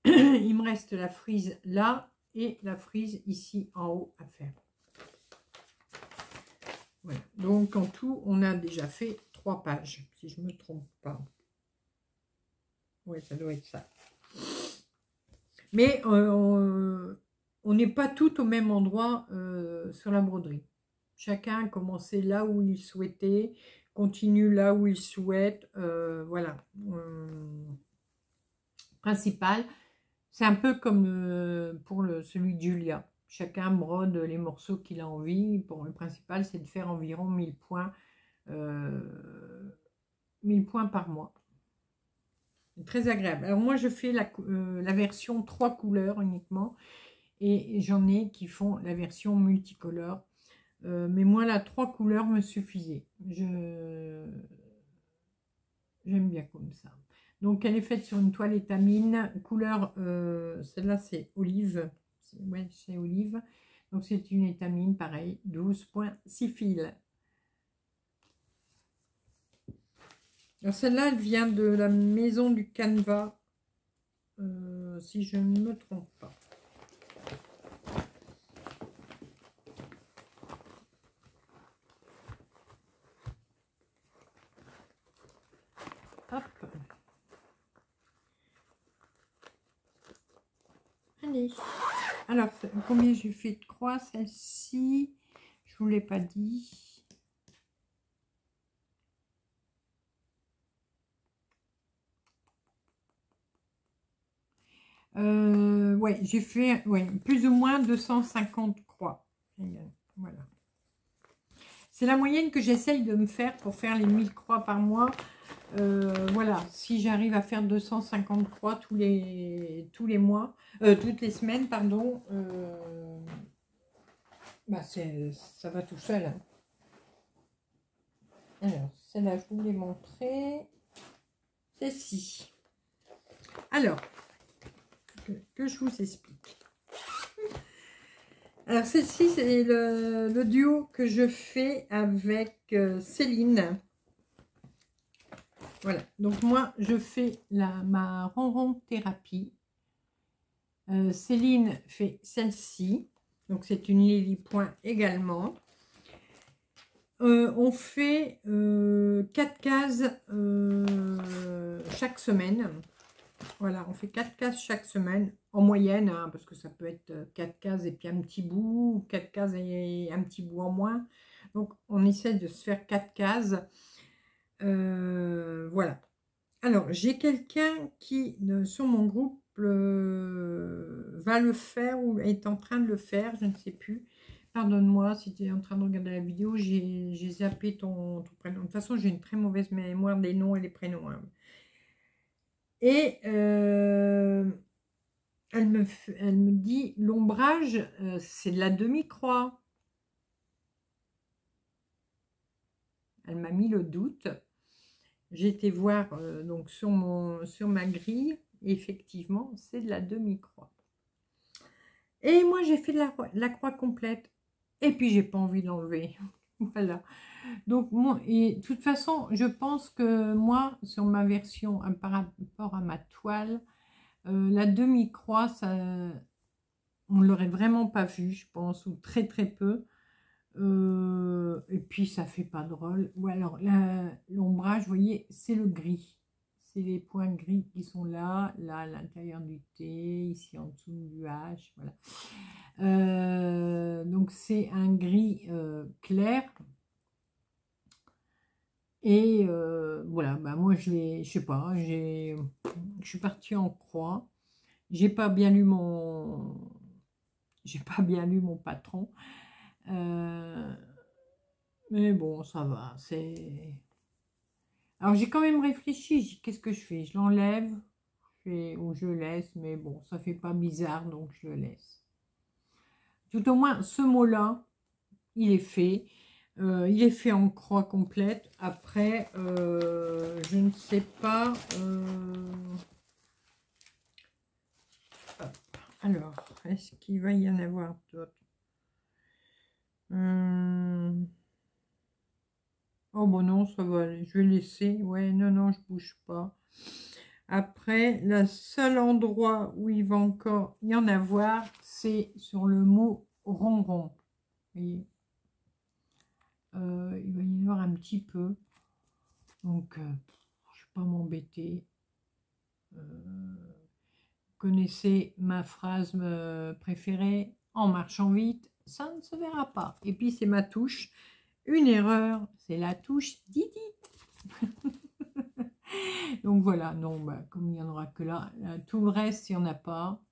Il me reste la frise là et la frise ici en haut à faire. Voilà. Donc en tout, on a déjà fait 3 pages, si je ne me trompe pas. Oui, ça doit être ça. Mais on n'est pas tout au même endroit sur la broderie. Chacun a commencé là où il souhaitait, continue là où il souhaite. Voilà. Principal, c'est un peu comme pour celui de Julia. Chacun brode les morceaux qu'il a envie. Pour le principal, c'est de faire environ 1000 points, 1000 points par mois. Très agréable. Alors moi, je fais la version 3 couleurs uniquement. Et j'en ai qui font la version multicolore. Mais moi, la 3 couleurs me suffisait. J'aime bien comme ça. Donc, elle est faite sur une toile étamine. Couleur, celle-là, c'est olive. Ouais, c'est olive. Donc, c'est une étamine, pareil, 12,6 fils. Alors, celle-là, elle vient de la maison du Canva, si je ne me trompe pas. Allez. Alors, combien j'ai fait de croix? Celle-ci, je vous l'ai pas dit. Ouais, j'ai fait plus ou moins 250 croix. Voilà. C'est la moyenne que j'essaye de me faire pour faire les 1000 croix par mois. Voilà, si j'arrive à faire 250 croix tous les mois, toutes les semaines, pardon, bah ça va tout seul. Hein. Alors, celle-là, je vous l'ai montré. Celle-ci. Alors, que je vous explique. Alors, celle-ci, c'est le duo que je fais avec Céline. Voilà, donc moi, je fais ma ronron thérapie. Céline fait celle-ci. Donc, c'est une Lily Point également. On fait 4 cases chaque semaine. Voilà, on fait 4 cases chaque semaine, en moyenne, hein, parce que ça peut être 4 cases et puis un petit bout, ou 4 cases et un petit bout en moins. Donc, on essaie de se faire 4 cases. Voilà. Alors, j'ai quelqu'un qui, sur mon groupe, va le faire ou est en train de le faire, je ne sais plus. Pardonne-moi si tu es en train de regarder la vidéo, j'ai zappé ton prénom. De toute façon, j'ai une très mauvaise mémoire des noms et des prénoms. Hein. Et elle me dit, l'ombrage, c'est de la demi-croix. Elle m'a mis le doute. J'ai été voir donc sur ma grille. Effectivement, c'est de la demi-croix. Et moi, j'ai fait de la croix complète. Et puis, j'ai pas envie de l'enlever. Voilà. Donc, et de toute façon, je pense que moi, sur ma version, par rapport à ma toile, la demi-croix, on ne l'aurait vraiment pas vu, je pense, ou très très peu. Et puis, ça fait pas drôle. Ou alors, l'ombrage, vous voyez, c'est le gris. C'est les points gris qui sont là, à l'intérieur du T, ici en dessous du H, voilà. Donc, c'est un gris clair. Et voilà, bah moi je sais pas, je suis partie en croix. J'ai pas bien lu mon patron. Mais bon, ça va, alors j'ai quand même réfléchi, qu'est-ce que je fais? Je l'enlève ou je laisse, mais bon, ça fait pas bizarre, donc je le laisse. Tout au moins, ce mot-là, il est fait. Il est fait en croix complète. Après, je ne sais pas. Alors, est-ce qu'il va y en avoir d'autres? Oh bon non, ça va aller. Je vais laisser. Ouais, non, je bouge pas. Après, le seul endroit où il va encore y en avoir, c'est sur le mot ronron. Vous voyez, il va y en avoir un petit peu. Donc, je ne vais pas m'embêter. Vous connaissez ma phrase préférée, en marchant vite, ça ne se verra pas. Et puis, c'est ma touche. Une erreur, c'est la touche Didi. Donc voilà, non, bah, comme il n'y en aura que là, tout le reste, il n'y en a pas.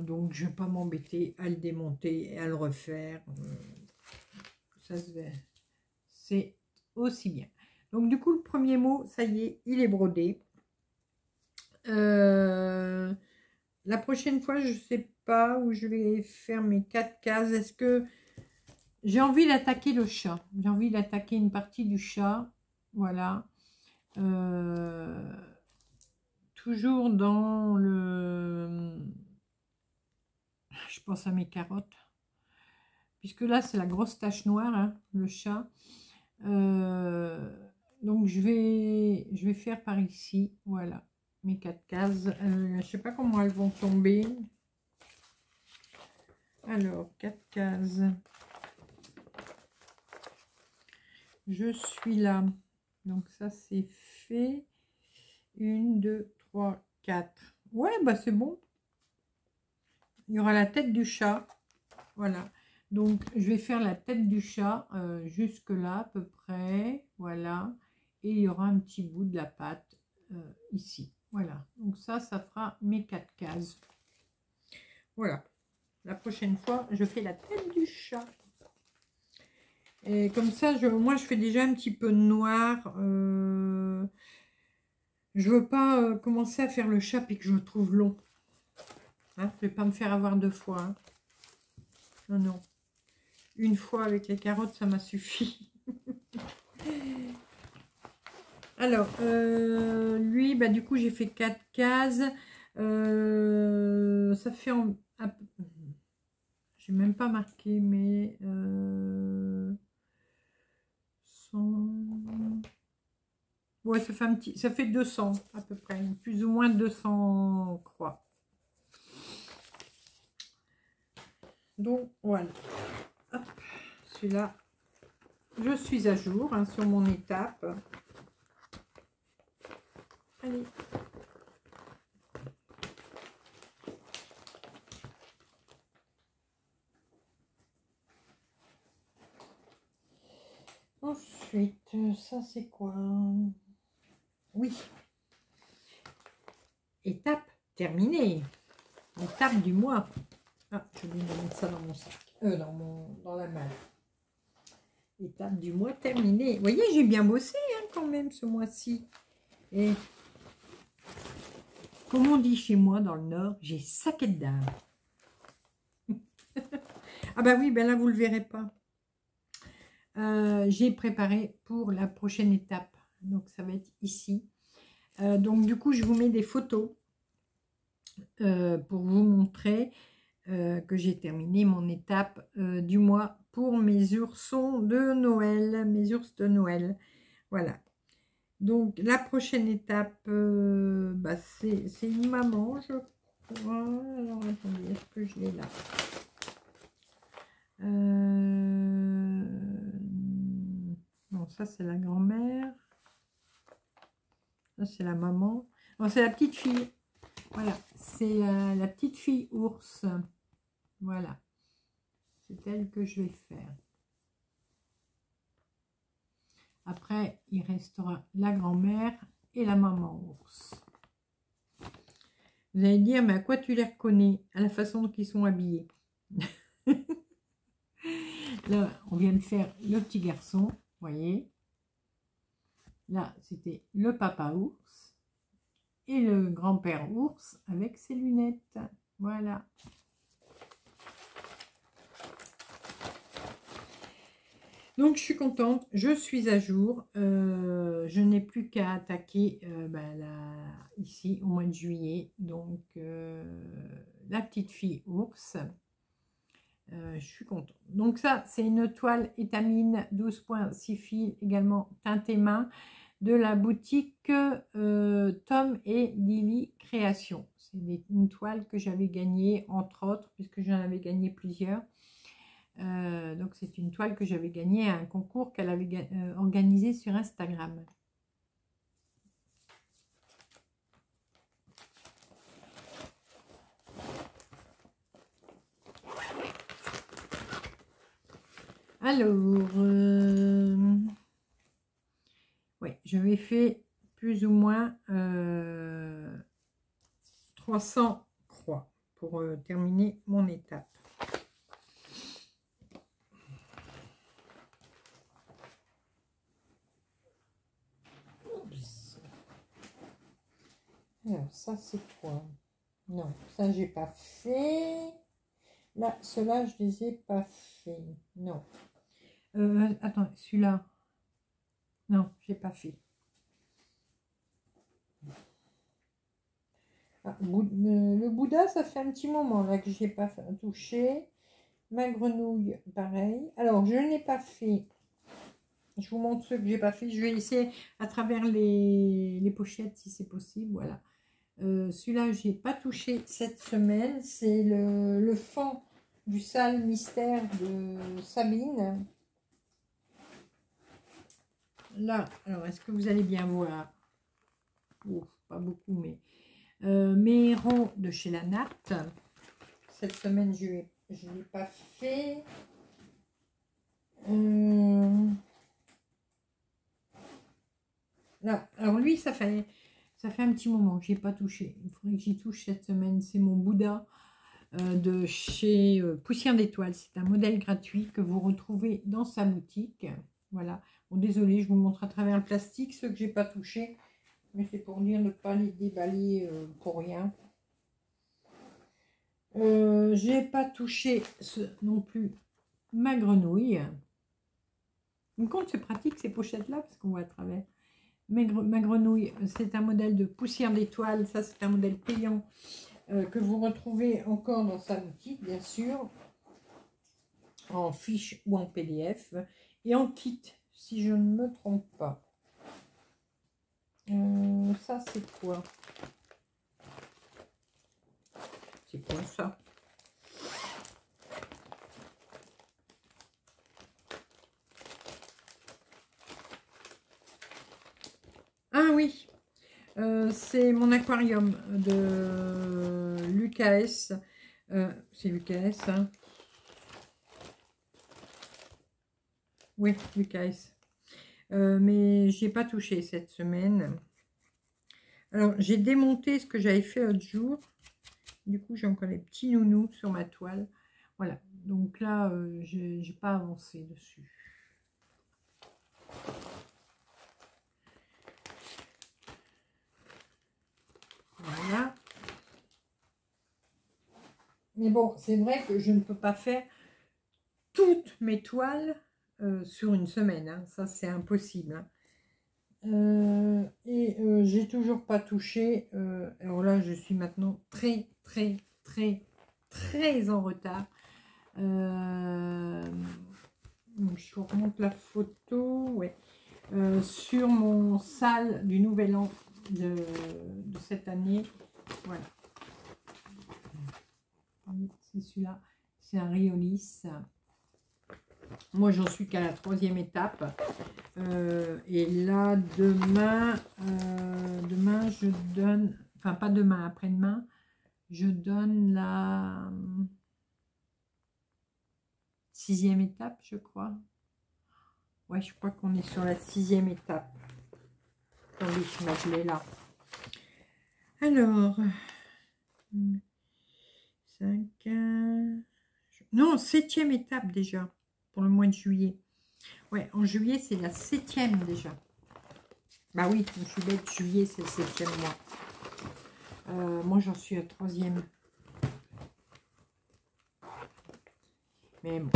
Donc je ne vais pas m'embêter à le démonter et à le refaire. Ça se fait. C'est aussi bien. Donc du coup, le premier mot, ça y est, il est brodé. La prochaine fois, je ne sais pas où je vais faire mes 4 cases. Est-ce que j'ai envie d'attaquer le chat? J'ai envie d'attaquer une partie du chat. Voilà. Toujours dans le... Je pense à mes carottes. Puisque là, c'est la grosse tache noire, hein, le chat. Donc, je vais faire par ici. Voilà, mes 4 cases. Je ne sais pas comment elles vont tomber. Alors, 4 cases. Je suis là. Donc, ça, c'est fait. 1, 2, 3, 4. Ouais, bah c'est bon. il y aura la tête du chat. Voilà. Donc, je vais faire la tête du chat jusque là à peu près. Voilà. Et il y aura un petit bout de la patte ici. Voilà. Donc ça fera mes 4 cases. Voilà. La prochaine fois, je fais la tête du chat. Et comme ça, moi, je fais déjà un petit peu de noir. Je veux pas commencer à faire le chat et que je le trouve long. Hein, je vais pas me faire avoir 2 fois. Hein. Non, non. Une fois avec les carottes, ça m'a suffi. Alors, lui, bah, du coup, j'ai fait 4 cases. Ça fait... J'ai même pas marqué, mais... 100... Ouais, ça fait 200 à peu près. Plus ou moins 200 croix. Donc, voilà. Celui-là, je suis à jour hein, sur mon étape. Allez. Ensuite, ça c'est quoi? Oui. Étape terminée. Étape du mois. Ah, je vais mettre ça dans mon sac. Dans la main. Étape du mois terminée. Vous voyez, j'ai bien bossé hein, quand même ce mois-ci. Et comme on dit chez moi dans le Nord, j'ai saqué de dinde. Ah bah oui, ben là vous le verrez pas. J'ai préparé pour la prochaine étape. Donc ça va être ici. Donc du coup, je vous mets des photos pour vous montrer que j'ai terminé mon étape du mois pour mes oursons de Noël, mes ours de Noël. Voilà. Donc la prochaine étape, bah, c'est une maman, je crois. Alors attendez, est-ce que je l'ai là? Non, ça c'est la grand-mère. Ça c'est la maman. Non, c'est la petite fille. Voilà, c'est la petite fille ours. Voilà. C'est elle que je vais faire. Après, il restera la grand-mère et la maman ours. Vous allez dire, mais à quoi tu les reconnais? À la façon dont ils sont habillés. Là, on vient de faire le petit garçon, vous voyez. Là, c'était le papa ours et le grand-père ours avec ses lunettes. Voilà. Donc, je suis contente, je suis à jour. Je n'ai plus qu'à attaquer ici au mois de juillet. Donc, la petite fille ours. Je suis contente. Donc ça, c'est une toile étamine 12.6 fils, également teintée main, de la boutique Tom et Lily Création. C'est une toile que j'avais gagnée, entre autres, puisque j'en avais gagné plusieurs. Donc c'est une toile que j'avais gagnée à un concours qu'elle avait organisé sur Instagram. Alors, ouais, j'avais fait plus ou moins 300 croix pour terminer mon étape. Oups. Alors, ça c'est quoi? Non, ça j'ai pas fait. Là, ceux-là, je les ai pas fait. Non. Attends, celui-là. Non, j'ai pas fait. Ah, le Bouddha, ça fait un petit moment là que j'ai pas touché. Ma grenouille, pareil. Alors, je n'ai pas fait. Je vous montre ceux que j'ai pas fait. Je vais essayer à travers les pochettes si c'est possible. Voilà. Celui-là, j'ai pas touché cette semaine. C'est le fond du sale mystère de Sabine. Là, alors est-ce que vous allez bien voir? Oh, pas beaucoup, mais mes héros de chez la natte. cette semaine, je ne l'ai pas fait. Là, alors lui, ça fait un petit moment que je n'ai pas touché. Il faudrait que j'y touche cette semaine. C'est mon Bouddha de chez Poussière d'Étoile. C'est un modèle gratuit que vous retrouvez dans sa boutique. Voilà. Bon, désolé, je vous montre à travers le plastique ceux que j'ai pas touchés. Mais c'est pour dire ne pas les déballer pour rien. J'ai pas touché non plus ma grenouille. Donc, compte, c'est pratique ces pochettes-là parce qu'on voit à travers. Ma grenouille, c'est un modèle de Poussière d'Étoile. Ça, c'est un modèle payant que vous retrouvez encore dans sa boutique, bien sûr, en fiche ou en PDF et en kit, si je ne me trompe pas. Ça, c'est quoi? C'est quoi ça? Ah oui, c'est mon aquarium de Lucas. C'est Lucas, hein? Oui, Lucas. Mais j'ai pas touché cette semaine. Alors, j'ai démonté ce que j'avais fait l'autre jour. Du coup, j'ai encore les petits nounous sur ma toile. Voilà. Donc là, j'ai pas avancé dessus. Voilà. Mais bon, c'est vrai que je ne peux pas faire toutes mes toiles sur une semaine. Hein. Ça, c'est impossible. Hein. J'ai toujours pas touché. Alors là, je suis maintenant très en retard. Je vous remonte la photo. Ouais. Sur mon sale du nouvel an de cette année. Voilà. C'est celui-là. C'est un Riolis. Moi, j'en suis qu'à la 3e étape. Et là, demain, je donne... Enfin, pas demain, après-demain, je donne la 6e étape, je crois. Ouais, je crois qu'on est sur la 6e étape. Attendez, je m'appelais là. Alors... 5... Non, 7e étape déjà, pour le mois de juillet. Ouais, en juillet, c'est la 7e déjà. Bah oui, je suis bête, juillet, c'est le 7e mois. Moi, j'en suis à 3e. Mais bon.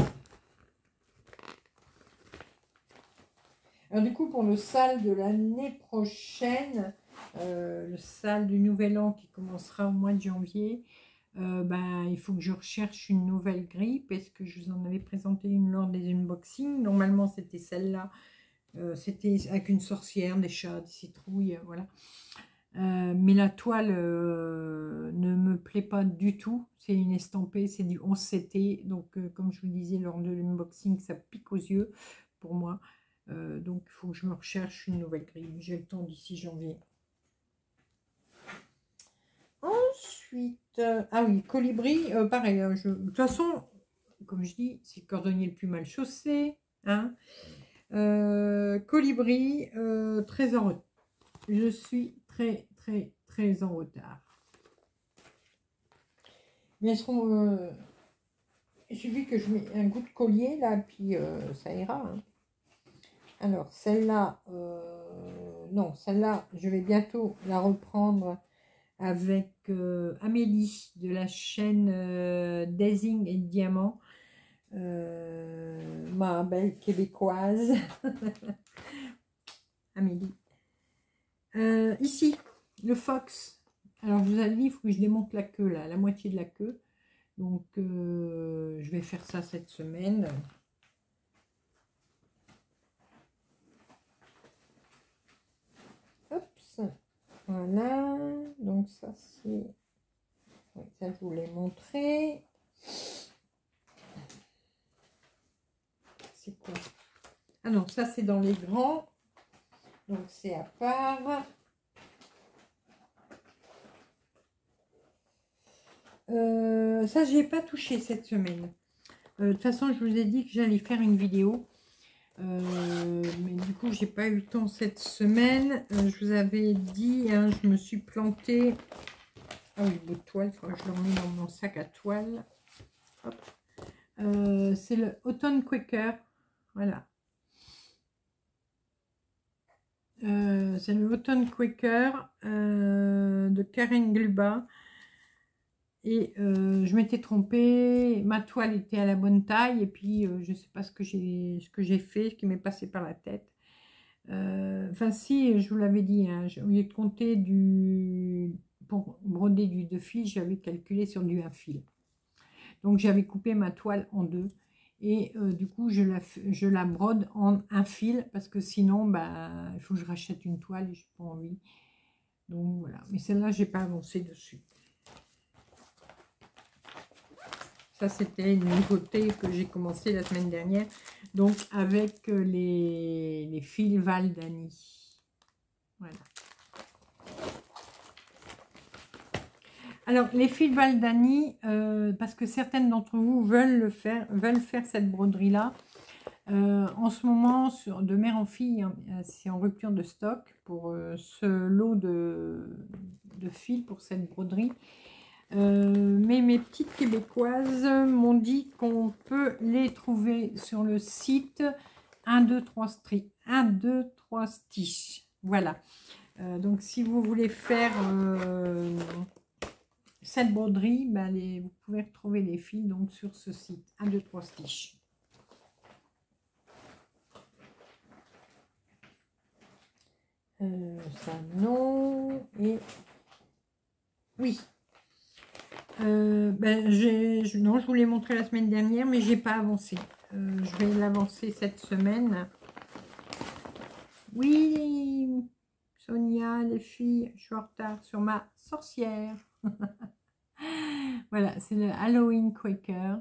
Alors du coup, pour le sale de l'année prochaine, le sale du nouvel an qui commencera au mois de janvier, il faut que je recherche une nouvelle grille parce que je vous en avais présenté une lors des unboxings. Normalement, c'était celle-là. C'était avec une sorcière, des chats, des citrouilles, voilà. Mais la toile ne me plaît pas du tout. C'est une estampée, c'est du 11CT. Donc, comme je vous disais lors de l'unboxing, ça pique aux yeux pour moi. Donc, il faut que je me recherche une nouvelle grille. J'ai le temps d'ici janvier. Ensuite, ah oui, colibri, pareil. De toute façon, comme je dis, c'est le cordonnier le plus mal chaussé. Hein. Colibri, très en retard. Je suis très en retard. Bien sûr, il suffit que je mette un goût de collier là, puis ça ira. Hein. Alors, celle-là, non, celle-là, je vais bientôt la reprendre avec Amélie de la chaîne Daising et Diamant, ma belle québécoise. Amélie. Ici, le fox. Alors, je vous avais dit, il faut que je démonte la queue, là, la moitié de la queue. Donc, je vais faire ça cette semaine. Oups. Voilà. Donc, ça, c'est... Oui, ça, je vous l'ai montré. C'est quoi? Ah non, ça, c'est dans les grands. Donc, c'est à part. Ça, j'ai pas touché cette semaine. De toute façon, je vous ai dit que j'allais faire une vidéo. Mais du coup, j'ai pas eu le temps cette semaine. Je vous avais dit, hein, je me suis plantée. Ah oui, bout de toile, il faudra que je le remette dans mon sac à toile. C'est le Autumn Quaker. Voilà. C'est le Autumn Quaker de Karen Gluba. Et je m'étais trompée, ma toile était à la bonne taille, et puis je ne sais pas ce que j'ai fait, ce qui m'est passé par la tête. Enfin si, je vous l'avais dit, hein, au lieu de compter pour broder du 2 fils, j'avais calculé sur du 1 fil. Donc j'avais coupé ma toile en deux, et du coup je la brode en 1 fil, parce que sinon bah, il faut que je rachète une toile et je n'ai pas envie. Donc voilà, mais celle-là j'ai pas avancé dessus. Ça, c'était une nouveauté que j'ai commencé la semaine dernière. Donc, avec les fils Valdani. Voilà. Alors, les fils Valdani, parce que certaines d'entre vous veulent faire cette broderie-là. En ce moment, de mère en fille, hein, c'est en rupture de stock pour ce lot de fils pour cette broderie. Mais mes petites québécoises m'ont dit qu'on peut les trouver sur le site 1, 2, 3 stitch. Voilà. Donc si vous voulez faire cette broderie, ben vous pouvez retrouver les fils donc sur ce site 1, 2, 3 stitch. Ça non. Et oui. Non, je vous l'ai montré la semaine dernière, mais j'ai pas avancé. Je vais l'avancer cette semaine. Oui, Sonia, les filles, je suis en retard sur ma sorcière. Voilà, c'est le Halloween Quaker.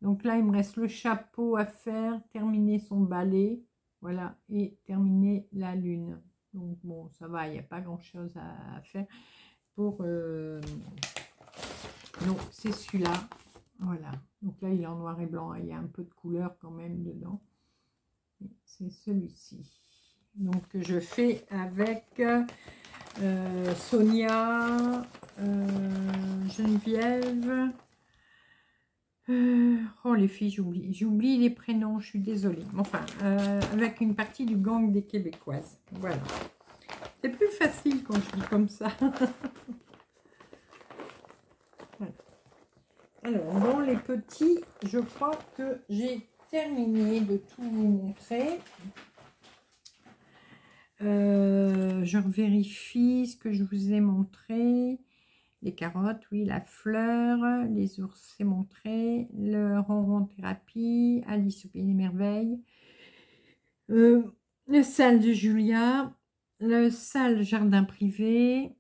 Donc là, il me reste le chapeau à faire, terminer son balai, voilà, et terminer la lune. Donc bon, ça va, il n'y a pas grand-chose à faire pour... Non, c'est celui-là. Voilà. Donc là, il est en noir et blanc. Il y a un peu de couleur quand même dedans. C'est celui-ci. Donc, je fais avec Sonia, Geneviève. Oh, les filles, j'oublie les prénoms. Je suis désolée. Enfin, avec une partie du gang des Québécoises. Voilà. C'est plus facile quand je dis comme ça. Voilà. Alors, dans les petits, je crois que j'ai terminé de tout vous montrer. Je vérifie ce que je vous ai montré. Les carottes, oui, la fleur, les ours, c'est montré. Le ronron thérapie, Alice au Pays des Merveilles. Le salle de Julia, le salle jardin privé.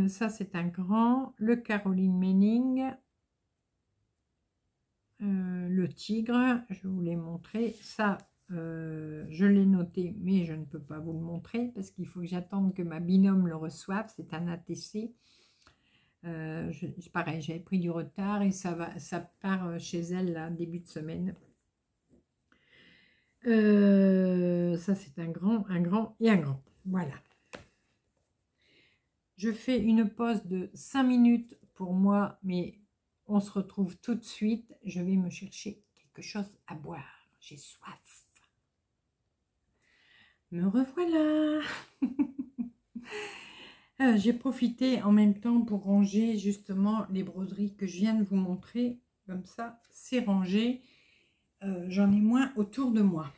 Ça, c'est un grand. Le Caroline Manning. Le tigre, je vous l'ai montré. Ça, je l'ai noté, mais je ne peux pas vous le montrer parce qu'il faut que j'attende que ma binôme le reçoive. C'est un ATC. Pareil, j'avais pris du retard et ça part chez elle là, début de semaine. Ça, c'est un grand et un grand. Voilà. Je fais une pause de 5 minutes pour moi, mais on se retrouve tout de suite. Je vais me chercher quelque chose à boire. J'ai soif. Me revoilà. J'ai profité en même temps pour ranger justement les broderies que je viens de vous montrer. Comme ça, c'est rangé. J'en ai moins autour de moi.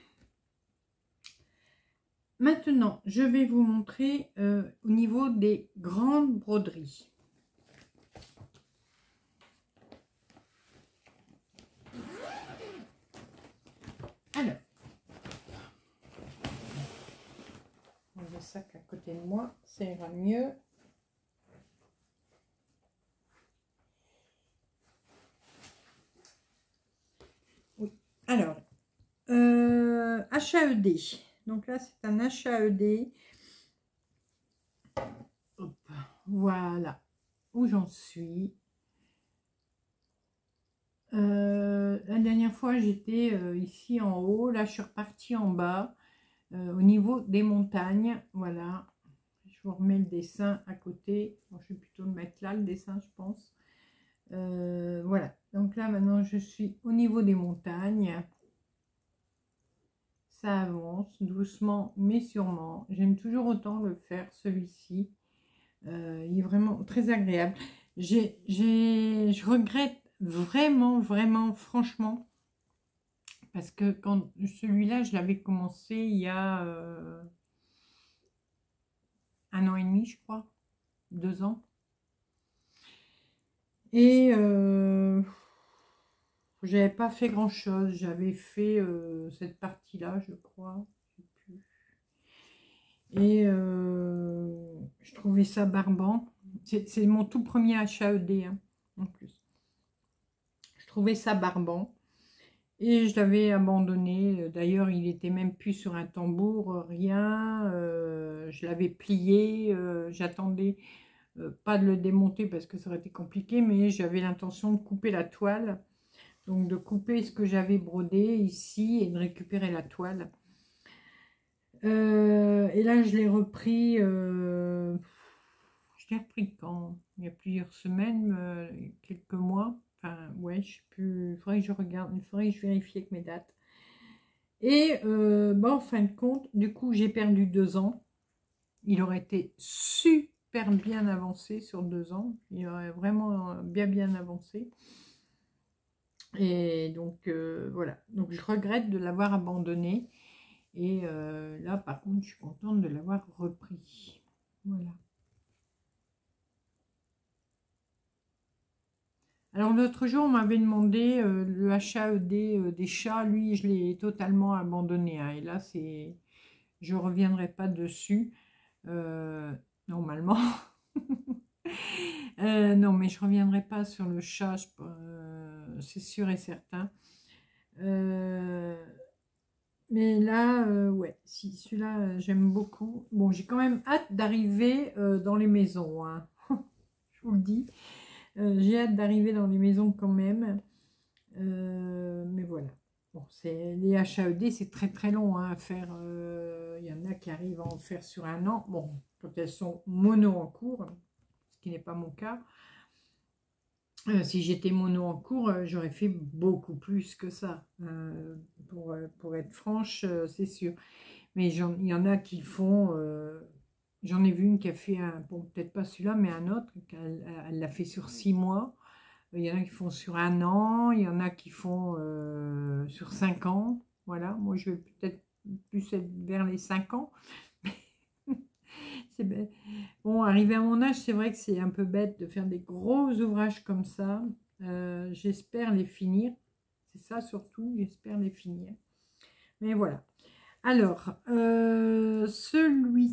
Maintenant, je vais vous montrer au niveau des grandes broderies. Alors, on a le sac à côté de moi, ça ira mieux. Oui, alors, HAED. Donc là, c'est un HAED. Hop, voilà où j'en suis. La dernière fois, j'étais ici en haut. Là, je suis repartie en bas, au niveau des montagnes. Voilà. Je vous remets le dessin à côté. Bon, je vais plutôt le mettre là, le dessin, je pense. Voilà. Donc là, maintenant, je suis au niveau des montagnes. Ça avance doucement, mais sûrement. J'aime toujours autant le faire, celui-ci. Il est vraiment très agréable. Je regrette vraiment, vraiment, franchement, parce que quand celui-là, je l'avais commencé il y a 1 an et demi, je crois, 2 ans. Et j'avais pas fait grand-chose. J'avais fait cette partie-là, je crois. Je sais plus. Et je trouvais ça barbant. C'est mon tout premier HAED, hein, en plus. Je trouvais ça barbant. Et je l'avais abandonné. D'ailleurs, il était même plus sur un tambour, rien. Je l'avais plié. J'attendais pas de le démonter parce que ça aurait été compliqué, mais j'avais l'intention de couper la toile. Donc de couper ce que j'avais brodé ici et de récupérer la toile. Et là, je l'ai repris. Je l'ai repris quand? Il y a plusieurs semaines, quelques mois. Enfin, ouais, je sais plus. Il faudrait que je regarde, il faudrait que je vérifie avec mes dates. Et bah, en fin de compte, du coup, j'ai perdu 2 ans. Il aurait été super bien avancé sur 2 ans. Il aurait vraiment bien avancé. Et donc, voilà. Donc, je regrette de l'avoir abandonné. Et là, par contre, je suis contente de l'avoir repris. Voilà. Alors, l'autre jour, on m'avait demandé le HAED des chats. Lui, je l'ai totalement abandonné, hein. Et là, je ne reviendrai pas dessus, normalement. Non, mais je ne reviendrai pas sur le chat, c'est sûr et certain. Mais là, ouais, si celui-là, j'aime beaucoup. Bon, j'ai quand même hâte d'arriver dans les maisons, hein. Je vous le dis. J'ai hâte d'arriver dans les maisons quand même. Mais voilà. Bon, les HAED, c'est très très long, hein, à faire. Il y en a qui arrivent à en faire sur 1 an. Bon, quand elles sont mono en cours, ce qui n'est pas mon cas. Si j'étais mono en cours, j'aurais fait beaucoup plus que ça. Pour être franche, c'est sûr. Mais il y en a qui font. J'en ai vu une qui a fait bon, peut-être pas celui-là, mais un autre. Elle l'a fait sur 6 mois. Il y en a qui font sur 1 an. Il y en a qui font sur 5 ans. Voilà. Moi, je vais peut-être plus être vers les 5 ans. C'est bête. Bon, arrivé à mon âge, c'est vrai que c'est un peu bête de faire des gros ouvrages comme ça. J'espère les finir. C'est ça surtout, j'espère les finir. Mais voilà. Alors, celui-ci.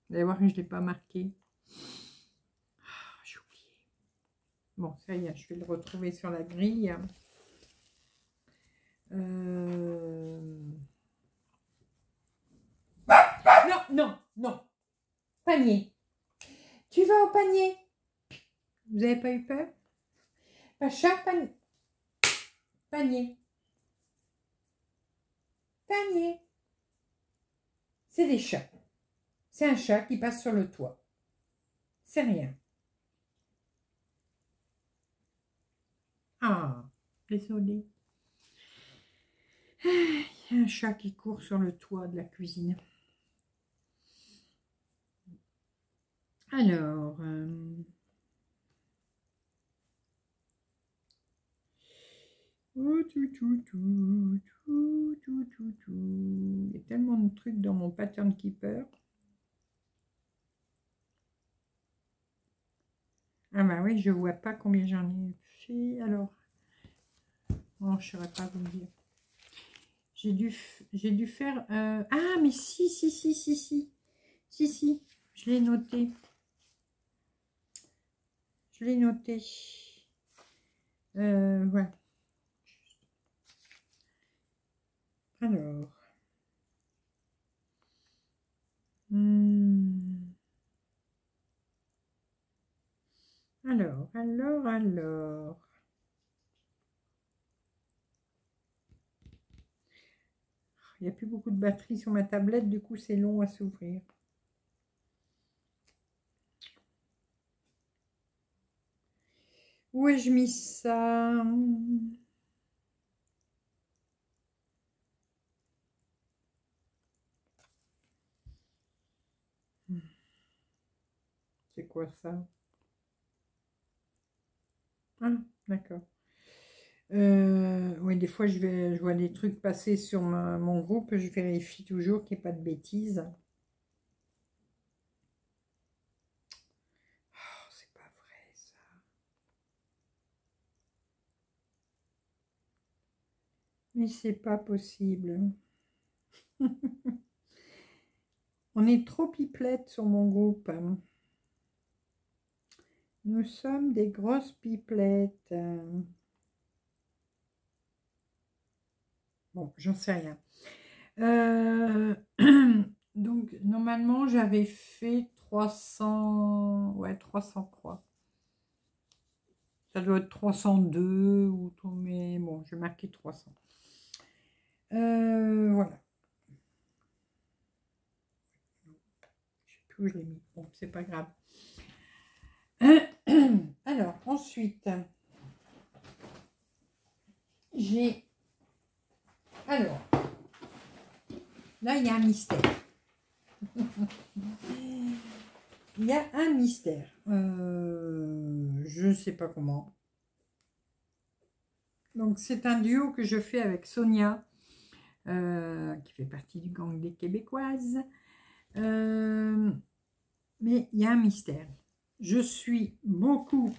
Vous allez voir que je ne l'ai pas marqué. Ah, j'ai oublié. Bon, ça y est, je vais le retrouver sur la grille. Non, non, non. Panier. Tu vas au panier. Vous n'avez pas eu peur? Pacha, panier. Panier. Panier. C'est des chats. C'est un chat qui passe sur le toit. C'est rien. Ah, désolé. Il y a un chat qui court sur le toit de la cuisine. Alors, il y a tellement de trucs dans mon pattern keeper. Ah bah oui, je vois pas combien j'en ai fait. Alors, bon, je ne saurais pas vous dire. J'ai dû faire... Ah, mais si. Si, je l'ai noté. Je l'ai noté. Voilà. Alors. Alors. Il n'y a plus beaucoup de batterie sur ma tablette, du coup c'est long à s'ouvrir. Où ai-je mis ça? C'est quoi ça? Ah, d'accord. Oui, des fois je vois des trucs passer sur mon groupe, je vérifie toujours qu'il n'y ait pas de bêtises. Oh, c'est pas vrai ça. Mais c'est pas possible. On est trop pipelettes sur mon groupe. Nous sommes des grosses pipelettes. Bon, j'en sais rien. Donc, normalement, j'avais fait 300... Ouais, 300 croix. Ça doit être 302 ou tout, mais bon, je vais marquer 300. Voilà. Je sais plus où je l'ai mis. Bon, c'est pas grave. Alors, ensuite, j'ai... Alors, là, il y a un mystère. Il y a un mystère. Je ne sais pas comment. Donc, c'est un duo que je fais avec Sonia, qui fait partie du gang des Québécoises. Mais il y a un mystère. Je suis beaucoup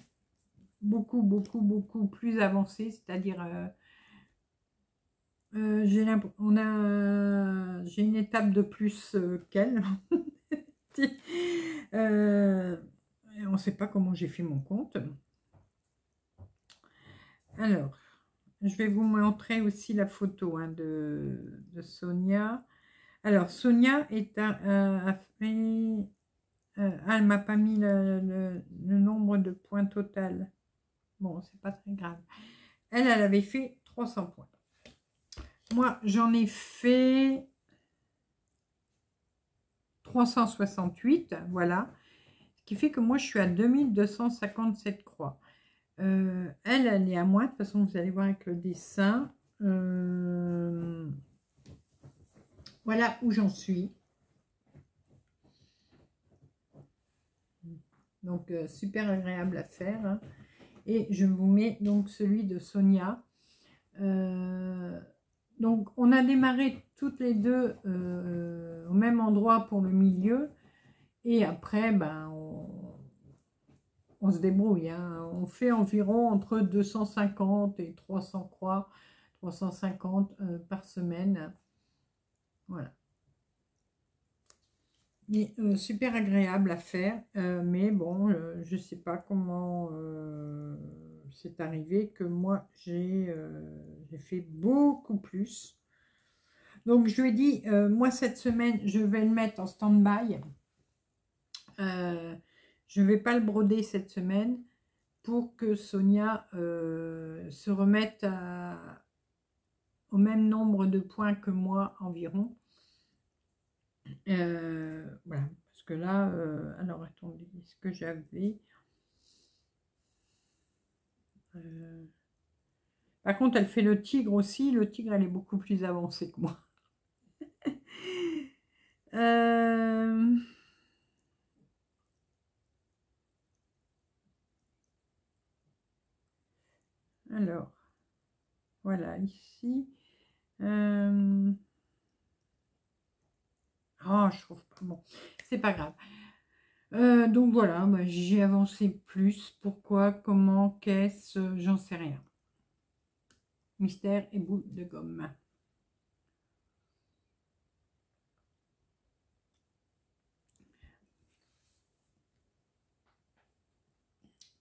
plus avancée, c'est-à-dire j'ai une étape de plus qu'elle. On ne sait pas comment j'ai fait mon compte. Alors, je vais vous montrer aussi la photo de Sonia. Alors, Sonia a fait... elle m'a pas mis le nombre de points total. Bon, c'est pas très grave. Elle avait fait 300 points. Moi, j'en ai fait 368, voilà. Ce qui fait que moi, je suis à 2257 croix. Elle est à moi. De toute façon, vous allez voir avec le dessin. Voilà où j'en suis. Donc, super agréable à faire. Hein. Et je vous mets donc celui de Sonia. Donc, on a démarré toutes les deux au même endroit pour le milieu. Et après, ben, on se débrouille. Hein. On fait environ entre 250 et 300 croix, 350 par semaine. Voilà. Mais, super agréable à faire. Mais bon, je ne sais pas comment c'est arrivé que moi, j'ai fait beaucoup plus. Donc, je lui ai dit, moi, cette semaine, je vais le mettre en stand-by. Je ne vais pas le broder cette semaine pour que Sonia se remette au même nombre de points que moi environ. Voilà, parce que là, alors attendez, est-ce que j'avais... Par contre, elle fait le tigre aussi. Le tigre, elle est beaucoup plus avancée que moi. Alors, voilà, ici. Oh, je trouve pas bon. C'est pas grave. Donc voilà, bah, j'ai avancé plus. Pourquoi, comment, qu'est-ce, j'en sais rien. Mystère et bout de gomme.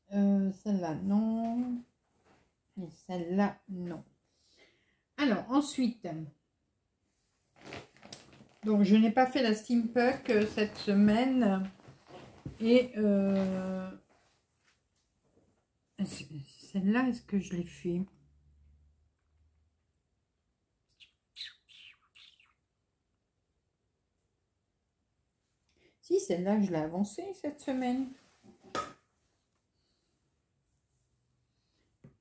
Celle-là, non. Et celle-là, non. Alors, ensuite, donc je n'ai pas fait la Steampunk cette semaine. Et Celle-là, est-ce que je l'ai fait? Si, celle-là, je l'ai avancée cette semaine.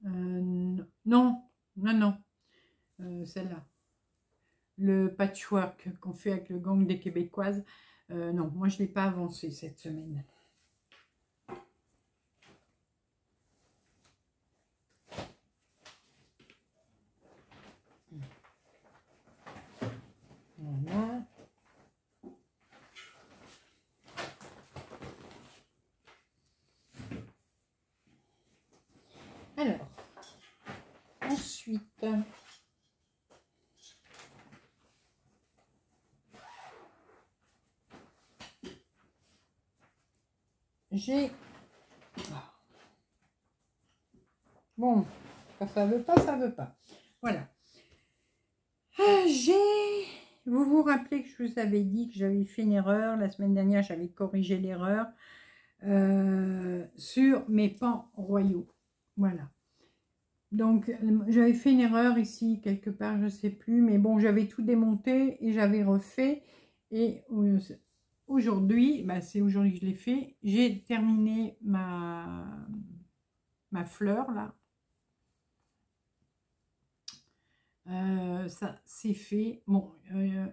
Non, non. Celle-là. Le patchwork qu'on fait avec le gang des Québécoises. Non, moi, je ne l'ai pas avancé cette semaine. Voilà. Alors, ensuite, j'ai... Bon, ça veut pas, ça veut pas. Voilà. Vous vous rappelez que je vous avais dit que j'avais fait une erreur. La semaine dernière, j'avais corrigé l'erreur sur mes pans royaux. Voilà. Donc, j'avais fait une erreur ici, quelque part, je ne sais plus. Mais bon, j'avais tout démonté et j'avais refait. Et aujourd'hui, bah, c'est aujourd'hui que je l'ai fait. J'ai terminé ma fleur, là. Ça c'est fait. Bon,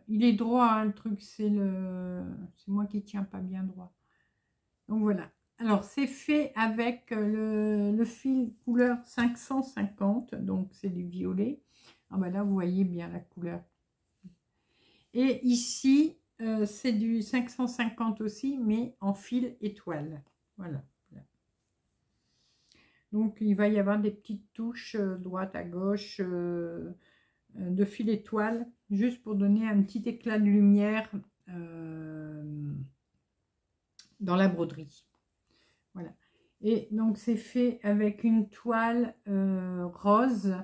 il est droit, hein, le truc, c'est moi qui tiens pas bien droit. Donc voilà. Alors c'est fait avec le fil couleur 550, donc c'est du violet. Ah bah là vous voyez bien la couleur. Et ici c'est du 550 aussi, mais en fil étoile. Voilà. Donc il va y avoir des petites touches droite à gauche. De fil étoile, juste pour donner un petit éclat de lumière dans la broderie. Voilà. Et donc c'est fait avec une toile rose,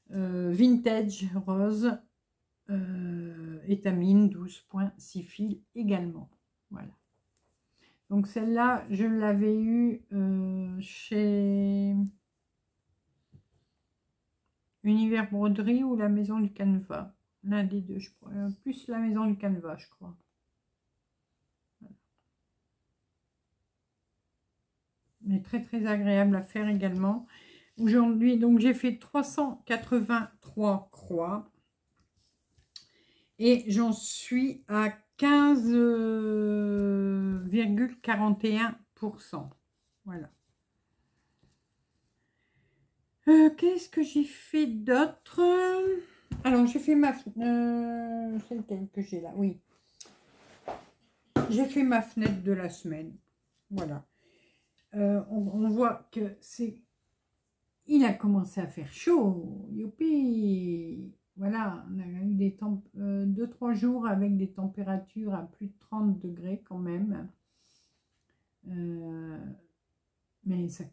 vintage rose, étamine 12.6 fils également. Voilà. Donc celle-là, je l'avais eue chez Univers Broderie ou la Maison du Canevas. L'un des deux, je crois. Plus la Maison du Canevas, je crois. Voilà. Mais très très agréable à faire également. Aujourd'hui, donc j'ai fait 383 croix. Et j'en suis à 15,41%. Voilà. Qu'est-ce que j'ai fait d'autre? Alors, j'ai fait ma... c'est lequel que j'ai là? Oui. J'ai fait ma fenêtre de la semaine. Voilà. On voit que c'est... Il a commencé à faire chaud. Youpi! Voilà, on a eu des 2-3 jours avec des températures à plus de 30 degrés quand même. Mais ça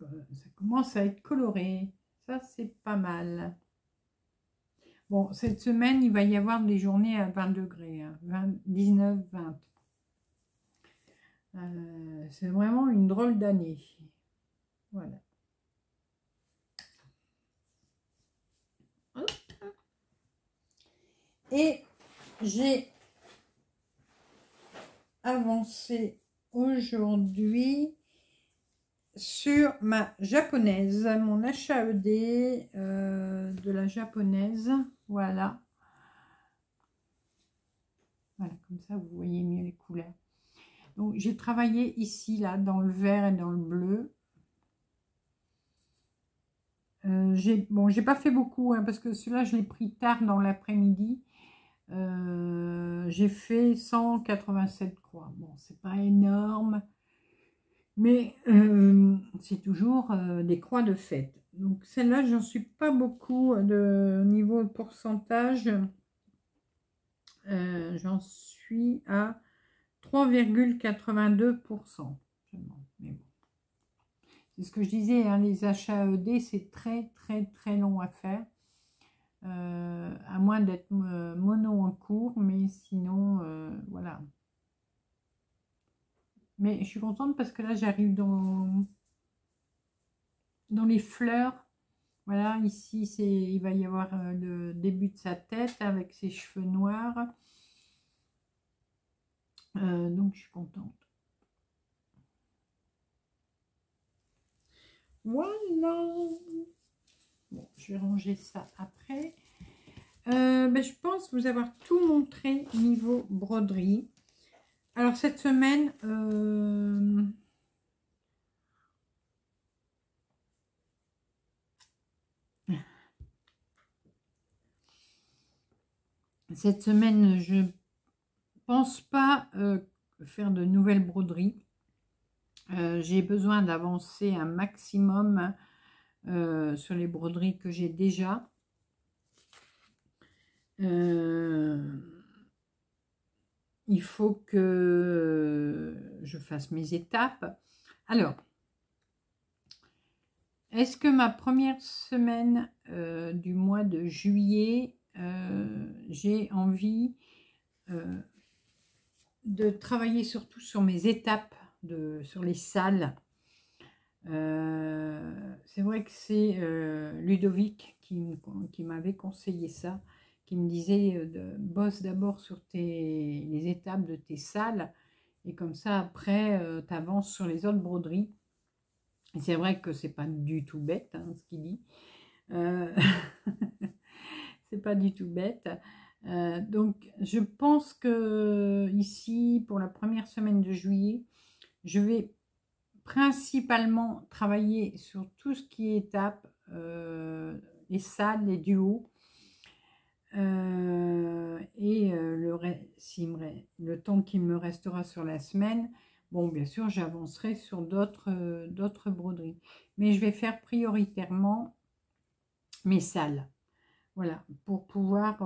commence à être coloré. Ça, c'est pas mal. Bon, cette semaine, il va y avoir des journées à 20 degrés. Hein, 19, 20. C'est vraiment une drôle d'année. Voilà. Et j'ai avancé aujourd'hui sur ma japonaise, mon achat ED de la japonaise. Voilà. Voilà, comme ça vous voyez mieux les couleurs. Donc j'ai travaillé ici, là, dans le vert et dans le bleu. J'ai pas fait beaucoup, hein, parce que celui-là, je l'ai pris tard dans l'après-midi. J'ai fait 187 croix. Bon, c'est pas énorme, mais c'est toujours des croix de fête. Donc celle-là, j'en suis pas beaucoup de niveau pourcentage. J'en suis à 3,82%. Mais bon. C'est ce que je disais, hein, les achats ED, c'est très très très long à faire. À moins d'être mono en cours, mais sinon, voilà. Mais je suis contente parce que là, j'arrive dans dans les fleurs. Voilà, ici, il va y avoir le début de sa tête avec ses cheveux noirs. Donc, je suis contente. Voilà. Bon, je vais ranger ça après. Ben, je pense vous avoir tout montré niveau broderie. Alors, cette semaine... Cette semaine, je pense pas faire de nouvelles broderies. J'ai besoin d'avancer un maximum sur les broderies que j'ai déjà. Il faut que je fasse mes étapes. Alors, est-ce que ma première semaine du mois de juillet, j'ai envie de travailler surtout sur mes étapes, sur les salles. C'est vrai que c'est Ludovic qui m'avait conseillé ça, qui me disait bosse d'abord sur les étapes de tes salles et comme ça après tu avances sur les autres broderies. Et c'est vrai que c'est pas du tout bête hein, ce qu'il dit. C'est pas du tout bête. Donc je pense que ici pour la première semaine de juillet, je vais principalement travailler sur tout ce qui est étape, les salles, les duos. Le temps qui me restera sur la semaine, bon, bien sûr, j'avancerai sur d'autres broderies. Mais je vais faire prioritairement mes salles. Voilà, pour pouvoir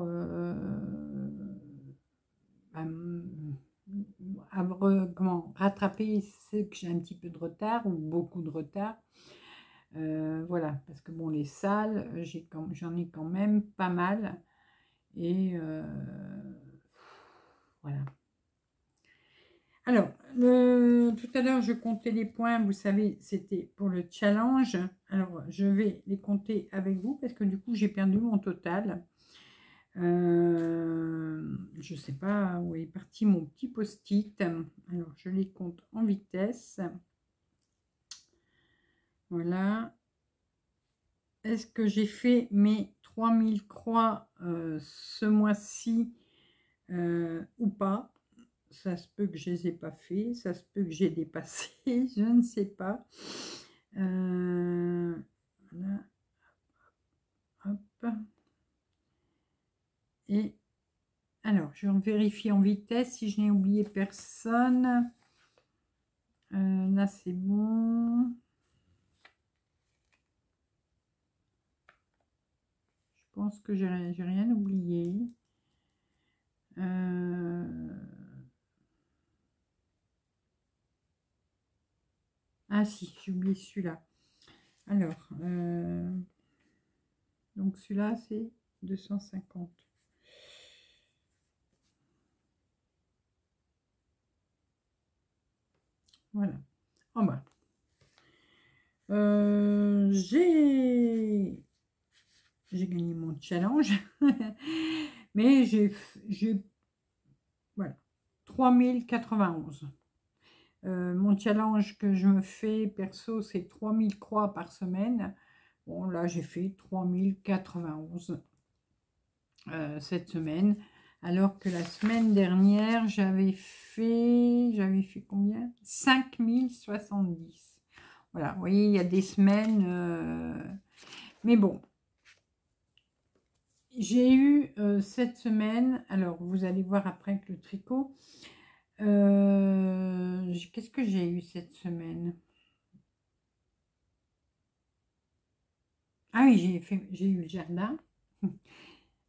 rattraper ce que j'ai un petit peu de retard ou beaucoup de retard. Voilà, parce que bon, les salles, j'en ai quand même pas mal. Et voilà. Alors, tout à l'heure, je comptais les points. Vous savez, c'était pour le challenge. Alors, je vais les compter avec vous parce que du coup, j'ai perdu mon total. Je ne sais pas où est parti mon petit post-it. Alors, je les compte en vitesse. Voilà. Est-ce que j'ai fait mes 3000 croix ce mois-ci ou pas? Ça se peut que je ne les ai pas fait. Ça se peut que j'ai dépassé. Je ne sais pas. Voilà. Hop. Et alors, je vais vérifier en vitesse si je n'ai oublié personne. Là, c'est bon. Je pense que j'ai rien oublié. Ah si, j'ai oublié celui-là. Alors, donc celui-là, c'est 250. Voilà. En bas. J'ai gagné mon challenge. Mais j'ai voilà, 3091. Mon challenge que je me fais perso, c'est 3000 croix par semaine. Bon, là, j'ai fait 3091 cette semaine. Alors que la semaine dernière, j'avais fait combien? 5070. Voilà, vous voyez, il y a des semaines. Mais bon, j'ai eu cette semaine, alors vous allez voir après avec le tricot. Qu'est-ce que j'ai eu cette semaine? Ah oui, j'ai eu le jardin.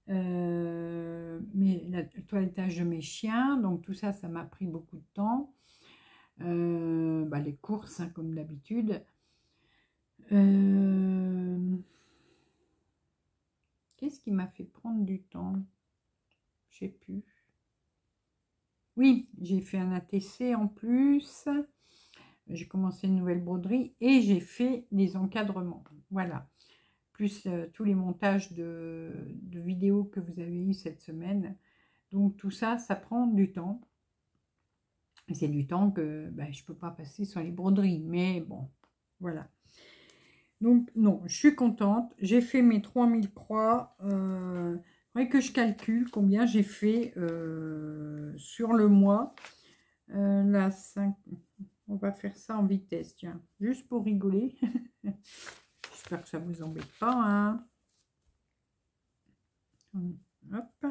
Mais le toilettage de mes chiens, donc tout ça, ça m'a pris beaucoup de temps. Les courses, hein, comme d'habitude. Qu'est-ce qui m'a fait prendre du temps? Je sais plus. Oui, j'ai fait un ATC en plus. j'ai commencé une nouvelle broderie et j'ai fait les encadrements. Voilà. Plus tous les montages de vidéos que vous avez eu cette semaine. Donc tout ça, ça prend du temps. Et c'est du temps que ben, je ne peux pas passer sur les broderies. Mais bon, voilà. Donc non, je suis contente. J'ai fait mes 3000 croix. Il faudrait que je calcule combien j'ai fait sur le mois. Là, 5... On va faire ça en vitesse, tiens. Juste pour rigoler. J'espère que ça ne vous embête pas. Hein. Hop.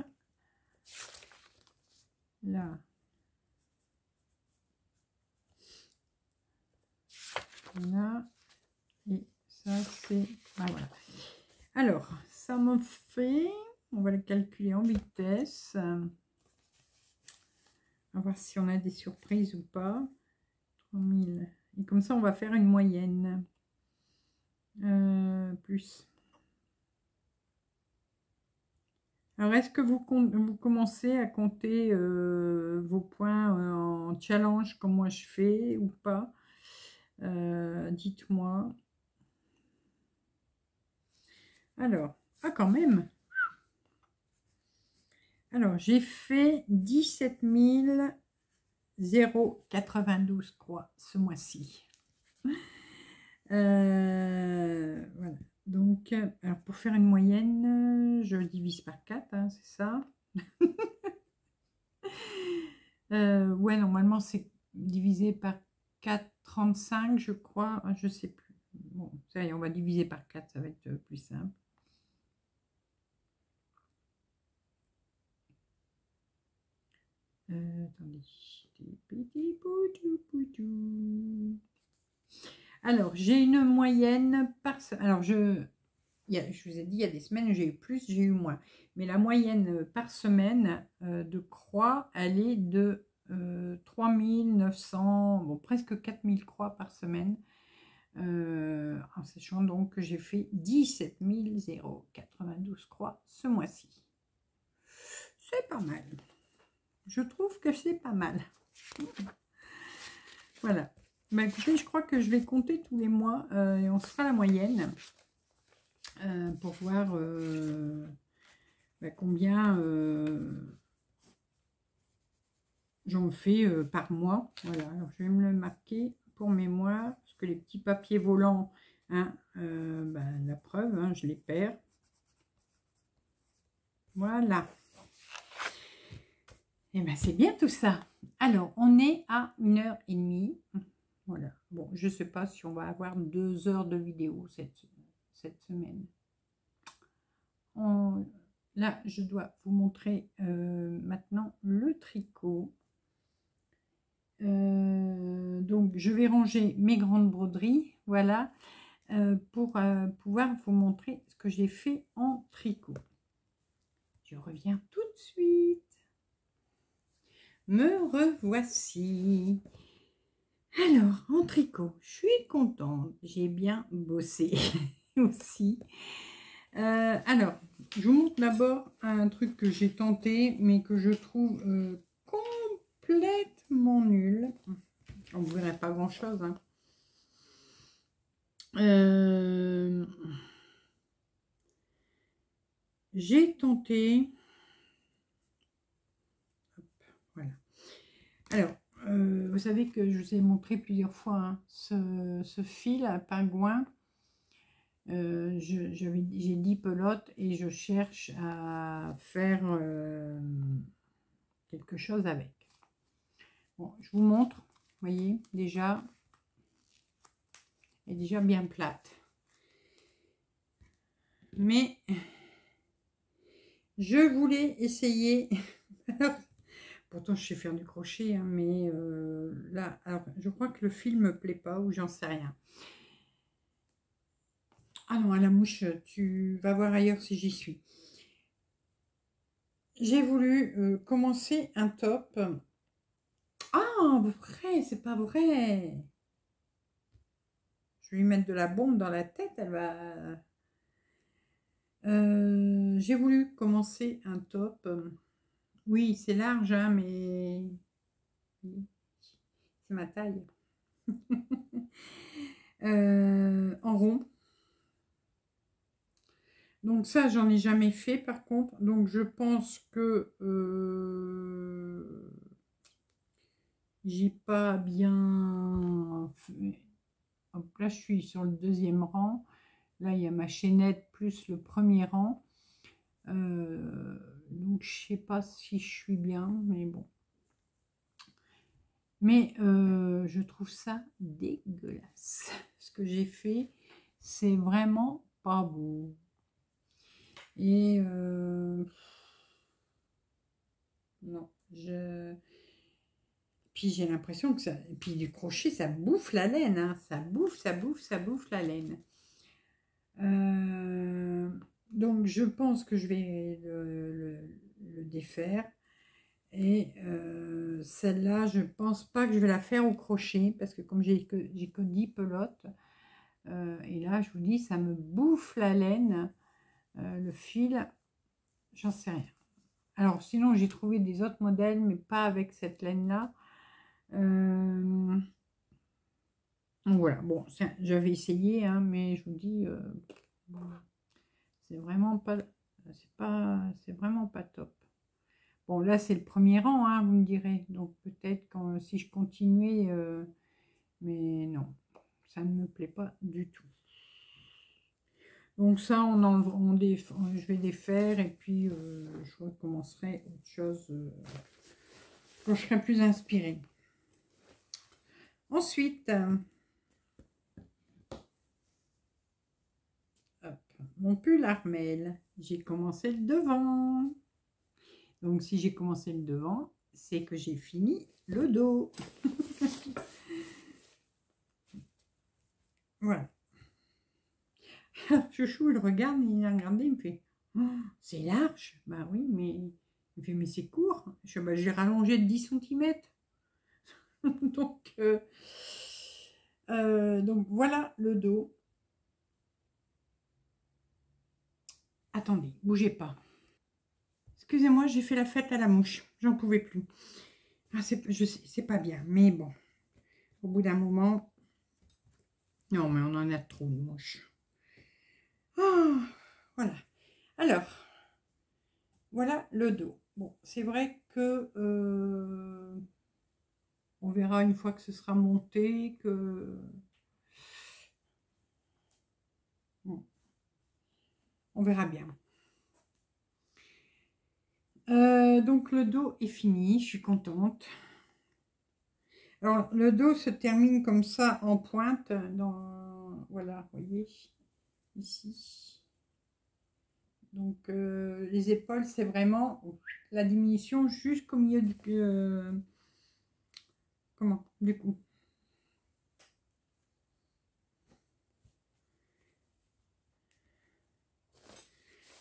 Là. Là. Et ça, c'est... Ah, voilà. Alors, ça me fait... On va le calculer en vitesse. On va voir si on a des surprises ou pas. 3000. Et comme ça, on va faire une moyenne. Plus. Alors, est-ce que vous commencez à compter vos points en challenge comme moi je fais ou pas? Dites-moi. Alors, ah quand même. Alors, j'ai fait 17 092 croix ce mois-ci. Voilà. Donc, alors pour faire une moyenne, je divise par 4, hein, c'est ça. Ouais, normalement, c'est divisé par 4,35, je crois. Je sais plus. Bon, ça y est, on va diviser par 4, ça va être plus simple. Attendez. Alors, j'ai une moyenne par... Alors, je vous ai dit, il y a des semaines, j'ai eu plus, j'ai eu moins. Mais la moyenne par semaine de croix, elle est de 3900, bon, presque 4000 croix par semaine. En sachant donc que j'ai fait 17 092 croix ce mois-ci. C'est pas mal. Je trouve que c'est pas mal. Voilà. Bah, écoutez, je crois que je vais compter tous les mois et on se fera la moyenne pour voir combien j'en fais par mois. Voilà, alors je vais me le marquer pour mes mois, parce que les petits papiers volants, hein, la preuve, hein, je les perds. Voilà. Et bien, c'est bien tout ça. Alors, on est à 1h30. Voilà. Bon, je ne sais pas si on va avoir 2 heures de vidéo cette semaine. Là, je dois vous montrer maintenant le tricot. Donc, je vais ranger mes grandes broderies. Voilà. Pour pouvoir vous montrer ce que j'ai fait en tricot. Je reviens tout de suite. Me revoici. Alors, en tricot, je suis contente. J'ai bien bossé aussi. Alors, je vous montre d'abord un truc que j'ai tenté, mais que je trouve complètement nul. On ne verrait pas grand-chose. Hein. J'ai tenté... Hop, voilà. Alors, vous savez que je vous ai montré plusieurs fois hein, ce fil à pingouin. J'ai 10 pelotes et je cherche à faire quelque chose avec. Bon, je vous montre, vous voyez, déjà, elle est déjà bien plate. Mais je voulais essayer... Pourtant, je sais faire du crochet, hein, mais là, alors, je crois que le fil me plaît pas ou j'en sais rien. Ah non, à la mouche, tu vas voir ailleurs si j'y suis. J'ai voulu commencer un top. Ah, vrai, c'est pas vrai. Je vais lui mettre de la bombe dans la tête, elle va... j'ai voulu commencer un top. Oui, c'est large, hein, mais c'est ma taille. en rond. Donc ça, j'en ai jamais fait par contre. Donc je pense que j'ai pas bien fait. Hop, là, je suis sur le deuxième rang. Là, il y a ma chaînette plus le premier rang. Donc je sais pas si je suis bien, mais bon. Mais je trouve ça dégueulasse. Ce que j'ai fait, c'est vraiment pas beau. Et non, puis j'ai l'impression que ça... Et puis du crochet, ça bouffe la laine. Hein. Ça bouffe la laine. Donc je pense que je vais le défaire. Et celle-là, je pense pas que je vais la faire au crochet. Parce que comme j'ai que 10 pelotes. Et là, je vous dis, ça me bouffe la laine. Le fil, j'en sais rien. Alors, sinon, j'ai trouvé des autres modèles, mais pas avec cette laine-là. Donc voilà, bon, j'avais essayé, hein, mais je vous dis, c'est vraiment pas, c'est vraiment pas top. Bon, là, c'est le premier rang, hein, vous me direz. Donc, peut-être si je continuais, mais non, ça ne me plaît pas du tout. Donc ça, je vais défaire et puis je recommencerai autre chose quand je serai plus inspirée. Ensuite, hop, mon pull Armel, j'ai commencé le devant. Donc si j'ai commencé le devant, c'est que j'ai fini le dos. Voilà. Chouchou, il regarde, il a regardé, il me fait oh, c'est large. Bah oui, mais il me fait mais c'est court. Bah, j'ai rallongé de 10 cm. Donc voilà le dos. Attendez, bougez pas. Excusez-moi, j'ai fait la fête à la mouche. J'en pouvais plus. Ah, je sais, c'est pas bien, mais bon. Au bout d'un moment... Non, mais on en a trop de mouches. Ah, voilà. Alors, voilà le dos. Bon, c'est vrai que... on verra une fois que ce sera monté, que... Bon, on verra bien. Donc le dos est fini, je suis contente. Alors le dos se termine comme ça en pointe, voilà, vous voyez, ici. Donc les épaules, c'est vraiment la diminution jusqu'au milieu du du cou.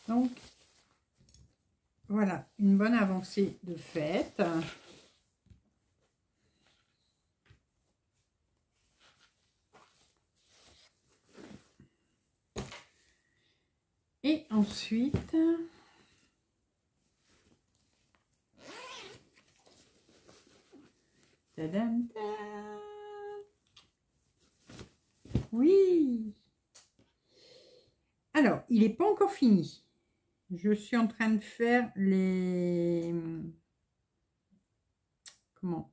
Donc voilà, une bonne avancée de fait. Et ensuite, tadam, tadam. Oui. Alors, il n'est pas encore fini. Je suis en train de faire les... Comment?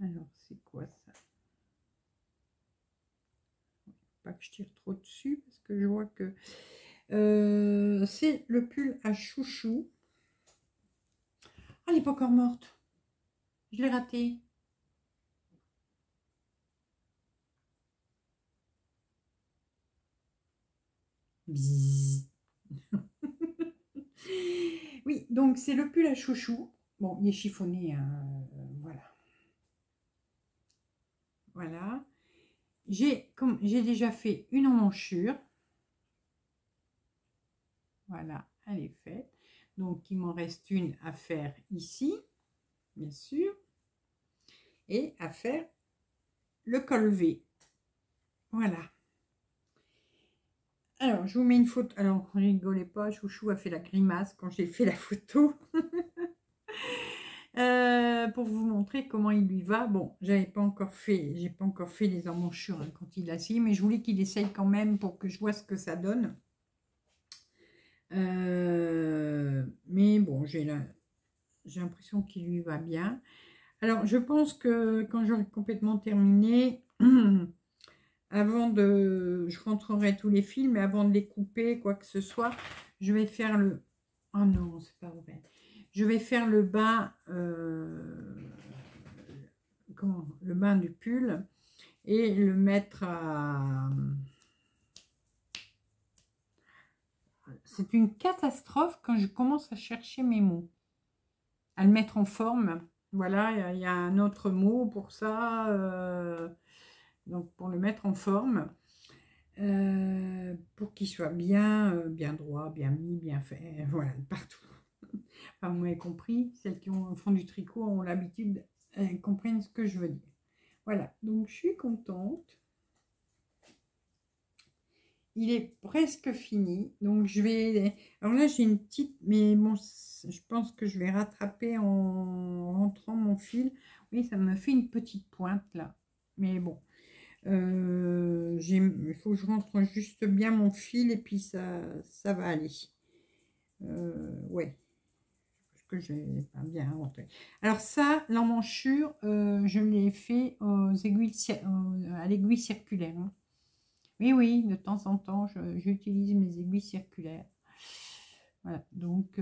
Alors, c'est quoi ça? Pas que je tire trop dessus parce que je vois que... c'est le pull à chouchou. Ah, elle n'est pas encore morte. Je l'ai raté. Oui, donc c'est le pull à chouchou. Bon, il est chiffonné, hein, voilà. Voilà. J'ai déjà fait une emmanchure. Voilà, elle est faite. Donc, il m'en reste une à faire ici, bien sûr. Et à faire le col V. Voilà. Alors, je vous mets une photo. Alors, rigolez pas, Chouchou a fait la grimace quand j'ai fait la photo. pour vous montrer comment il lui va. Bon, j'ai pas encore fait les emmanchures hein, quand il a scié, mais je voulais qu'il essaye quand même pour que je vois ce que ça donne. Mais bon, j'ai l'impression qu'il lui va bien. Alors, je pense que quand j'aurai complètement terminé, je rentrerai tous les fils, mais avant de les couper, quoi que ce soit, je vais faire le... Oh non, c'est pas vrai. Je vais faire le bas, le bas du pull et le mettre à... C'est une catastrophe quand je commence à chercher mes mots, à le mettre en forme. Voilà, il y a un autre mot pour ça, donc pour le mettre en forme, pour qu'il soit bien, bien droit, bien mis, bien fait, voilà, partout. Enfin, vous m'avez compris, celles qui font du tricot ont l'habitude, elles comprennent ce que je veux dire. Voilà, donc je suis contente. Il est presque fini, donc je vais... Alors là, j'ai une petite... Mais bon, je pense que je vais rattraper en rentrant mon fil. Oui, ça me fait une petite pointe là. Mais bon, il faut que je rentre juste bien mon fil et puis ça va aller. Ouais, parce que je n'ai pas bien rentré. Alors ça, l'emmanchure, je l'ai fait à l'aiguille circulaire. Hein. Oui, oui, de temps en temps, j'utilise mes aiguilles circulaires. Voilà, donc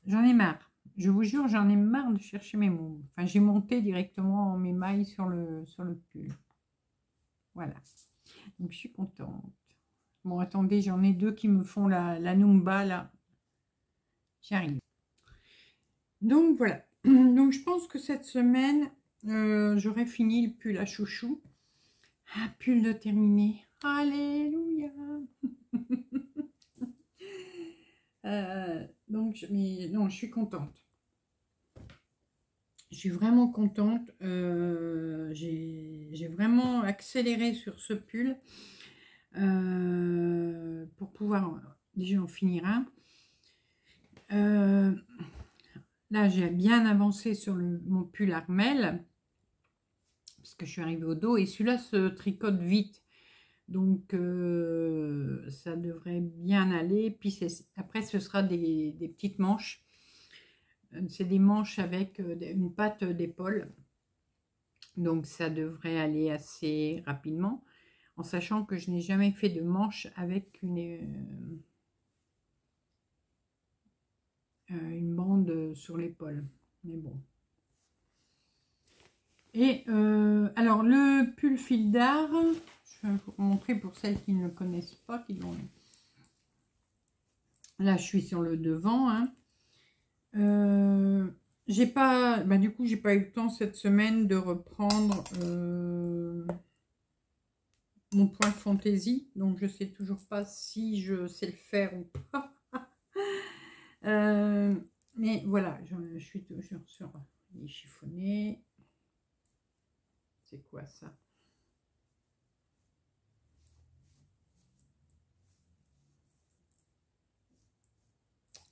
j'en ai marre. Je vous jure, j'en ai marre de chercher mes mots. Enfin, j'ai monté directement mes mailles sur le pull. Voilà. Donc, je suis contente. Bon, attendez, j'en ai deux qui me font la Numba, là. J'arrive. Donc, voilà. Donc, je pense que cette semaine, j'aurai fini le pull à chouchou. Ah, pull de terminé. Alléluia. Donc, mais non, je suis contente. Je suis vraiment contente. J'ai vraiment accéléré sur ce pull pour pouvoir déjà en finir un. Là, j'ai bien avancé sur mon pull Armel parce que je suis arrivée au dos et celui-là se tricote vite. Donc, ça devrait bien aller. Puis après, ce sera des petites manches. C'est des manches avec une patte d'épaule. Donc, ça devrait aller assez rapidement. En sachant que je n'ai jamais fait de manches avec une bande sur l'épaule. Mais bon. Et alors, le pull fil d'art, je vais vous montrer pour celles qui ne le connaissent pas. Là, je suis sur le devant. Hein. J'ai pas, du coup, j'ai pas eu le temps cette semaine de reprendre mon point fantaisie, donc je sais toujours pas si je sais le faire ou pas. Mais voilà, je suis toujours sur les chiffonnés. C'est quoi ça?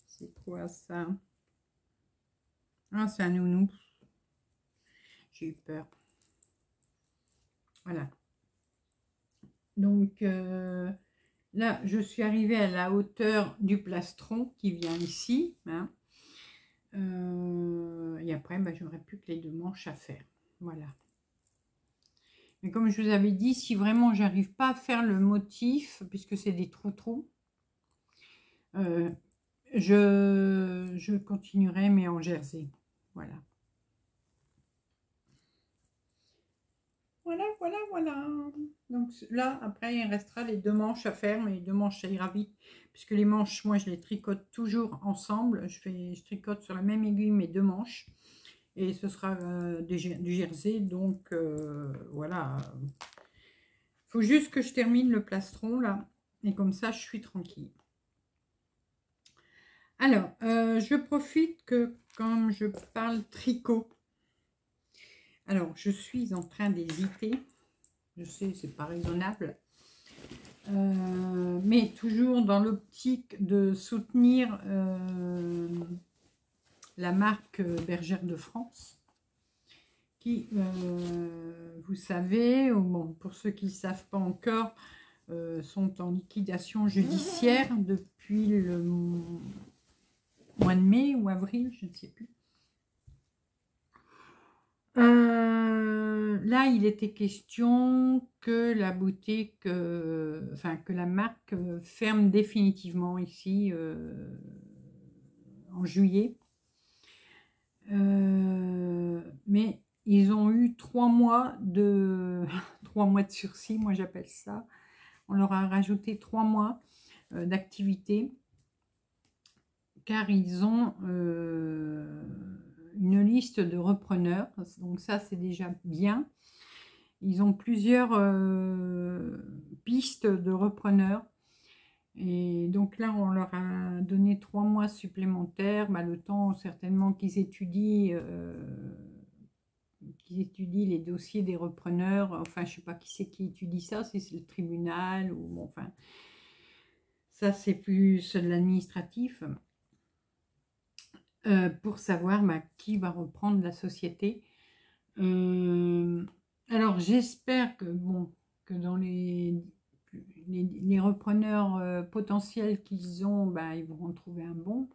C'est quoi ça? Ah, c'est un nounou. J'ai eu peur. Voilà. Donc là, je suis arrivée à la hauteur du plastron qui vient ici. Hein. Et après, j'aurais plus que les deux manches à faire. Voilà. Mais comme je vous avais dit, si vraiment j'arrive pas à faire le motif, puisque c'est des trous-trous, je continuerai, mais en jersey. Voilà. Voilà, voilà, voilà. Donc là, après, il restera les deux manches à faire, mais les deux manches, ça ira vite. Puisque les manches, moi, je les tricote toujours ensemble. Je tricote sur la même aiguille mes deux manches. Et ce sera du jersey. Donc, voilà. Il faut juste que je termine le plastron, là. Et comme ça, je suis tranquille. Alors, je profite que, comme je parle tricot, alors, je suis en train d'hésiter. Je sais, c'est pas raisonnable. mais toujours dans l'optique de soutenir la marque Bergère de France, qui, vous savez, bon, pour ceux qui ne savent pas encore, sont en liquidation judiciaire depuis le mois de mai ou avril, je ne sais plus. Là, il était question que la boutique, enfin que la marque ferme définitivement ici en juillet. Mais ils ont eu 3 mois de 3 mois de sursis, moi j'appelle ça. On leur a rajouté 3 mois d'activité car ils ont une liste de repreneurs, donc ça c'est déjà bien. Ils ont plusieurs pistes de repreneurs et donc là on leur a donné 3 mois supplémentaires, le temps certainement qu'ils étudient les dossiers des repreneurs. Enfin je sais pas qui c'est qui étudie ça, si c'est le tribunal ou bon, enfin ça c'est plus de l'administratif. Pour savoir qui va reprendre la société. Alors j'espère que, bon, que dans les repreneurs potentiels qu'ils ont, ils vont en trouver un bon,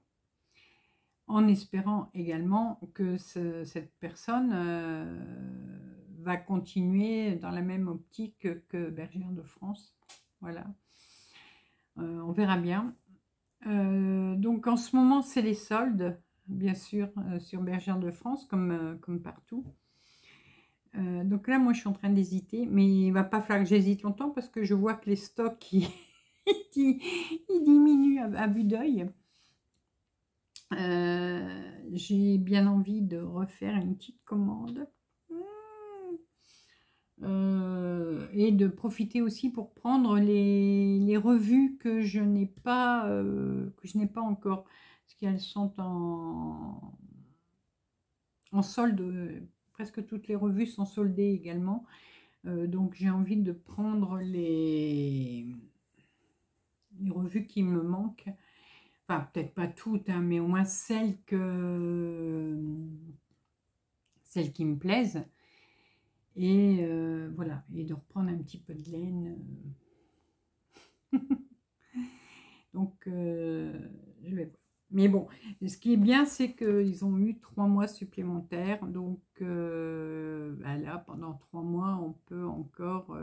en espérant également que cette personne va continuer dans la même optique que Bergère de France. Voilà. On verra bien. Donc en ce moment c'est les soldes, bien sûr, sur Bergère de France, comme partout. Donc là, moi, je suis en train d'hésiter, mais il ne va pas falloir que j'hésite longtemps parce que je vois que les stocks, ils diminuent à vue d'œil. J'ai bien envie de refaire une petite commande. Et de profiter aussi pour prendre les revues que je n'ai pas encore, parce qu'elles sont en solde. Presque toutes les revues sont soldées également, donc j'ai envie de prendre les revues qui me manquent, enfin peut-être pas toutes, mais au moins celles qui me plaisent. Et voilà, et de reprendre un petit peu de laine. Donc, je vais voir. Mais bon, ce qui est bien, c'est qu'ils ont eu 3 mois supplémentaires. Donc, là, pendant 3 mois, on peut encore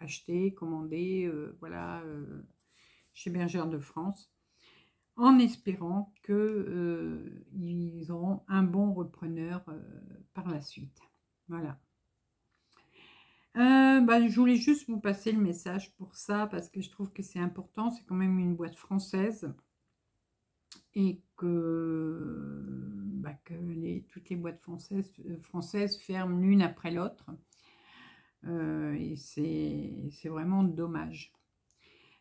acheter, commander, voilà, chez Bergère de France, en espérant qu'ils auront un bon repreneur par la suite. Voilà. Je voulais juste vous passer le message pour ça, parce que je trouve que c'est important. C'est quand même une boîte française et que toutes les boîtes françaises ferment l'une après l'autre, et c'est vraiment dommage.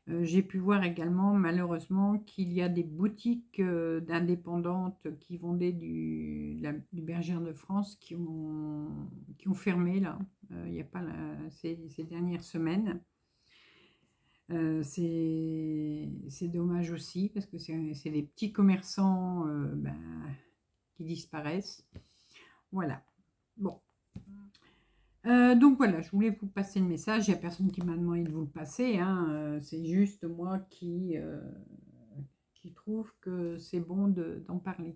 J'ai pu voir également, malheureusement, qu'il y a des boutiques d'indépendantes qui vendaient du Bergère de France qui ont fermé là. Il n'y a pas ces dernières semaines. C'est dommage aussi parce que c'est des petits commerçants qui disparaissent. Voilà. Bon. Donc voilà, je voulais vous passer le message. Il n'y a personne qui m'a demandé de vous le passer. C'est juste moi qui trouve que c'est bon d'en parler.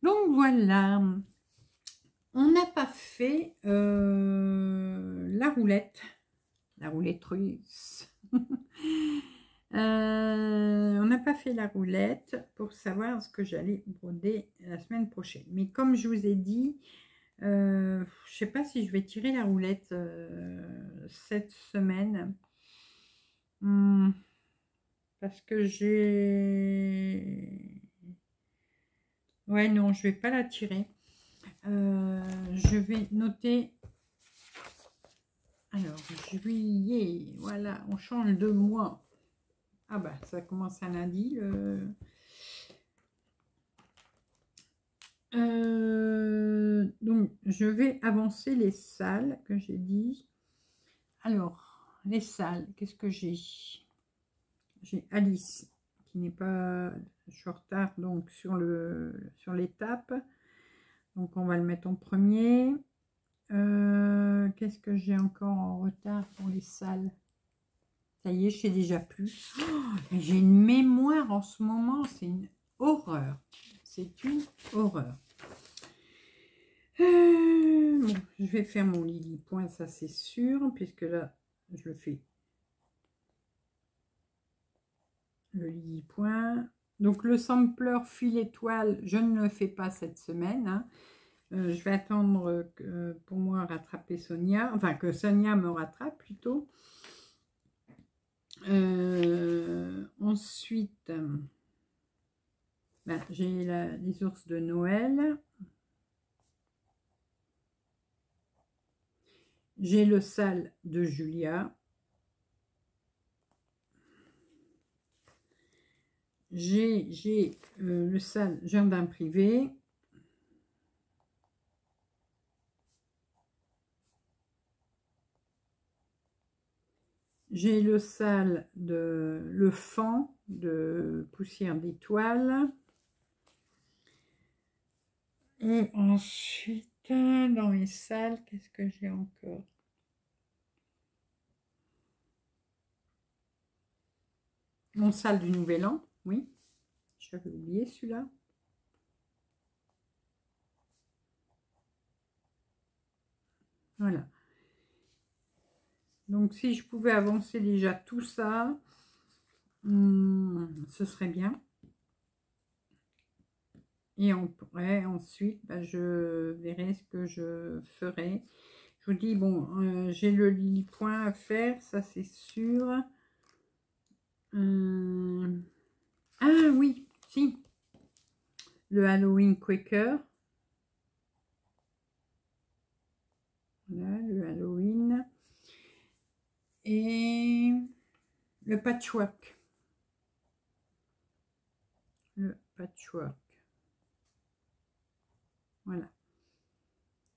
Donc voilà. On n'a pas fait la roulette russe. On n'a pas fait la roulette pour savoir ce que j'allais broder la semaine prochaine. Mais comme je vous ai dit, je ne sais pas si je vais tirer la roulette cette semaine. Parce que j'ai... Ouais, non, je ne vais pas la tirer. Je vais noter... Alors, juillet, voilà, on change de mois. Ah bah, ça commence un lundi. Donc, je vais avancer les salles que j'ai dit. Alors, les salles, qu'est-ce que j'ai? J'ai Alice qui n'est pas... Je suis en retard donc sur l'étape. Donc on va le mettre en premier. Qu'est-ce que j'ai encore en retard pour les salles? Ça y est, je sais déjà plus. Oh, j'ai une mémoire en ce moment, c'est une horreur. C'est une horreur. Bon, je vais faire mon Lily Point, ça c'est sûr, puisque là, je le fais. Le Lily Point. Donc le sampler fil étoile, je ne le fais pas cette semaine. Hein. Je vais attendre pour moi rattraper Sonia, enfin que Sonia me rattrape plutôt. Ensuite, ben, j'ai les ours de Noël. J'ai le sale de Julia. J'ai le sale jardin privé. J'ai le sale de le fan de poussière d'étoiles. Et ensuite, dans mes salles, qu'est-ce que j'ai encore? Mon sale du Nouvel An, oui. J'avais oublié celui-là. Voilà. Donc, si je pouvais avancer déjà tout ça, ce serait bien. Et on pourrait ensuite, bah, je verrai ce que je ferai. Je vous dis, bon, j'ai le Lily Point à faire, ça c'est sûr. Ah oui, si. Le Halloween Quaker. Voilà, le Halloween. Et le patchwork. Le patchwork. Voilà.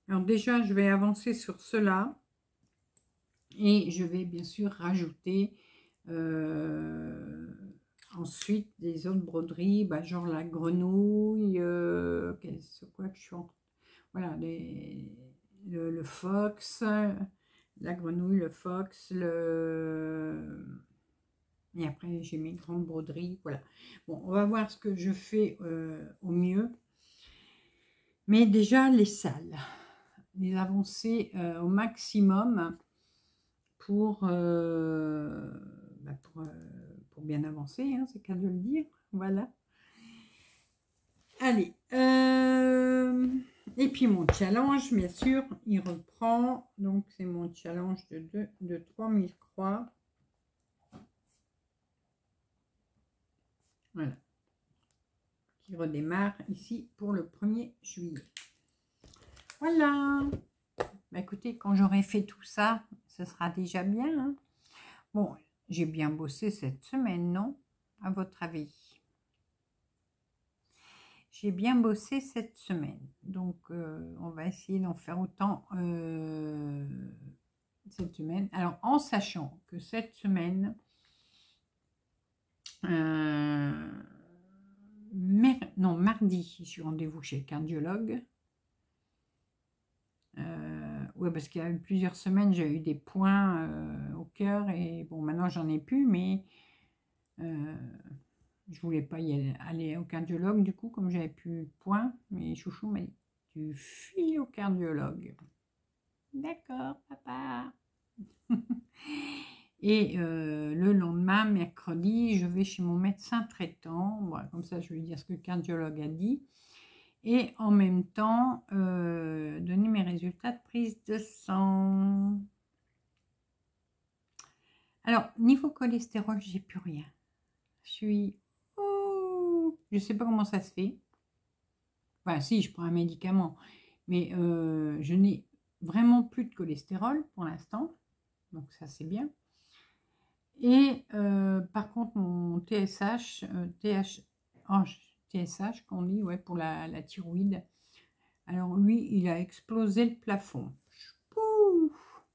Alors déjà, je vais avancer sur cela. Et je vais bien sûr rajouter ensuite des autres broderies, bah, genre la grenouille, quoi que je suis en... Voilà, le fox, la grenouille, le fox, et après j'ai mes grandes broderies, voilà. Bon, on va voir ce que je fais au mieux. Mais déjà les salles, les avancer au maximum pour bien avancer, hein, c'est qu'à de le dire, voilà. Allez, et puis mon challenge, bien sûr, il reprend, donc c'est mon challenge de 3000 croix. Voilà, qui redémarre ici pour le 1er juillet. Voilà. Bah, écoutez, quand j'aurai fait tout ça, ce sera déjà bien. Hein. Bon, j'ai bien bossé cette semaine, non? À votre avis? J'ai bien bossé cette semaine. Donc, on va essayer d'en faire autant cette semaine. Alors, en sachant que cette semaine, mardi, je suis rendez-vous chez le cardiologue. Oui, parce qu'il y a eu plusieurs semaines, j'ai eu des points au cœur et bon, maintenant j'en ai plus, mais je voulais pas y aller au cardiologue du coup, comme j'avais plus de points, mais chouchou m'a dit, tu files au cardiologue. D'accord, papa. Et le lendemain, mercredi, je vais chez mon médecin traitant. Voilà, comme ça, je vais lui dire ce que le cardiologue a dit. Et en même temps, donner mes résultats de prise de sang. Alors, niveau cholestérol, j'ai plus rien. Je suis... Oh, je sais pas comment ça se fait. Enfin, si, je prends un médicament. Mais je n'ai vraiment plus de cholestérol pour l'instant. Donc ça, c'est bien. Et par contre, mon TSH, TSH qu'on dit, ouais, pour la thyroïde, alors lui, il a explosé le plafond. Pouf.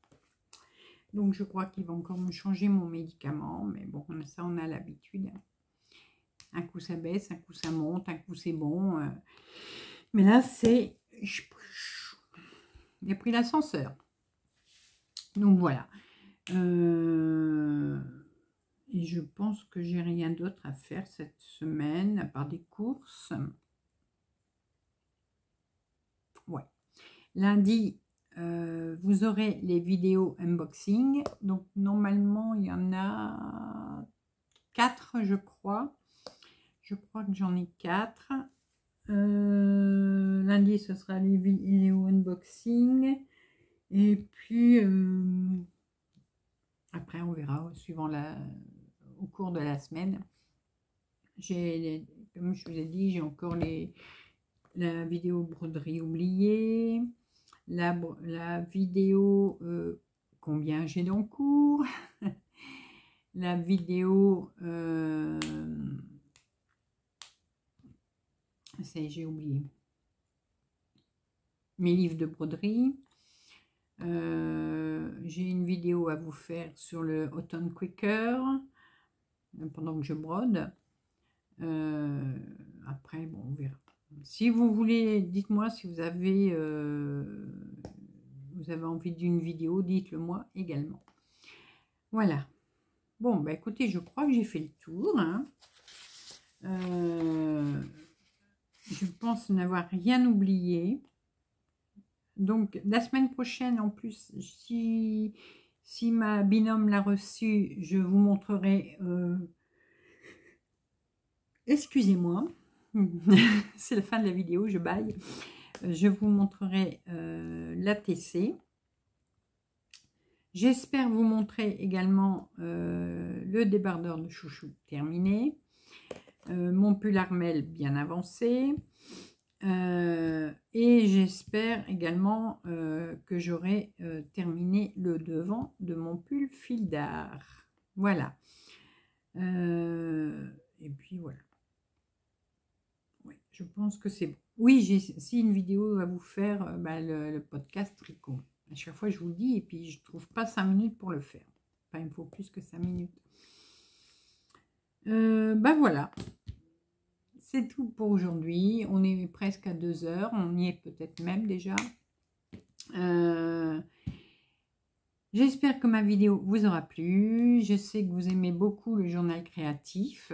Donc, je crois qu'il va encore me changer mon médicament. Mais bon, ça, on a l'habitude. Un coup, ça baisse, un coup, ça monte, un coup, c'est bon. Mais là, c'est... Il a pris l'ascenseur. Donc, voilà. Et je pense que j'ai rien d'autre à faire cette semaine, à part des courses. Ouais. Lundi, vous aurez les vidéos unboxing. Donc, normalement, il y en a 4, je crois. Je crois que j'en ai 4. Lundi, ce sera les vidéos unboxing. Et puis, après, on verra, suivant au cours de la semaine. Comme je vous ai dit, j'ai encore la vidéo broderie oubliée, la vidéo combien j'ai d'encours, la vidéo j'ai oublié mes livres de broderie. J'ai une vidéo à vous faire sur le Autumn Quicker pendant que je brode. Après, bon, on verra. Si vous voulez, dites-moi si vous avez envie d'une vidéo, dites-le moi également. Voilà. Bon, bah écoutez, je crois que j'ai fait le tour. Hein. Je pense n'avoir rien oublié. Donc, la semaine prochaine, en plus, si ma binôme l'a reçu, je vous montrerai... Excusez-moi, c'est la fin de la vidéo, je baille. Je vous montrerai l'ATC. J'espère vous montrer également le débardeur de chouchou terminé. Mon pull Armel bien avancé. Et j'espère également que j'aurai terminé le devant de mon pull fil d'art. Voilà. Et puis voilà. Oui, je pense que c'est bon. Oui, j'ai aussi une vidéo à vous faire, le podcast tricot. À chaque fois, je vous le dis, et puis je ne trouve pas 5 minutes pour le faire. Enfin, il me faut plus que 5 minutes. Voilà. C'est tout pour aujourd'hui. On est presque à 2 heures. On y est peut-être même déjà. J'espère que ma vidéo vous aura plu. Je sais que vous aimez beaucoup le journal créatif.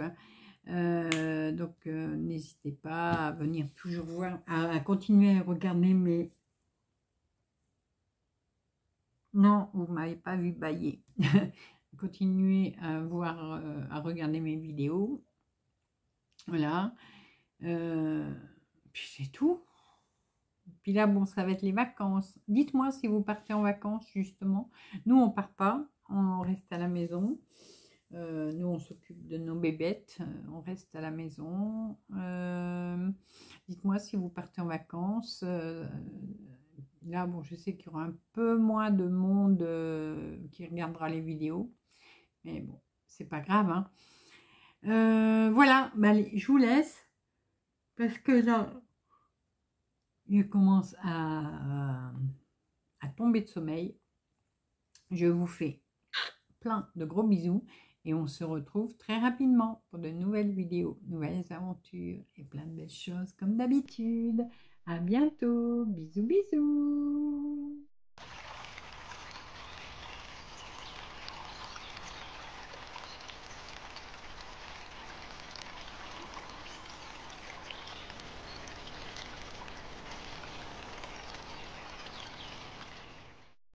Donc, n'hésitez pas à venir toujours voir, à continuer à regarder mes... Non, vous ne m'avez pas vu bailler. Continuez à voir, à regarder mes vidéos. Voilà. Puis c'est tout. Puis là, bon, ça va être les vacances. Dites-moi si vous partez en vacances, justement. Nous, on ne part pas. On reste à la maison. Nous, on s'occupe de nos bébêtes. On reste à la maison. Dites-moi si vous partez en vacances. Là, bon, je sais qu'il y aura un peu moins de monde qui regardera les vidéos. Mais bon, c'est pas grave. Hein. Voilà, allez, je vous laisse. Parce que là, je commence à tomber de sommeil. Je vous fais plein de gros bisous. Et on se retrouve très rapidement pour de nouvelles vidéos, nouvelles aventures et plein de belles choses comme d'habitude. À bientôt. Bisous, bisous.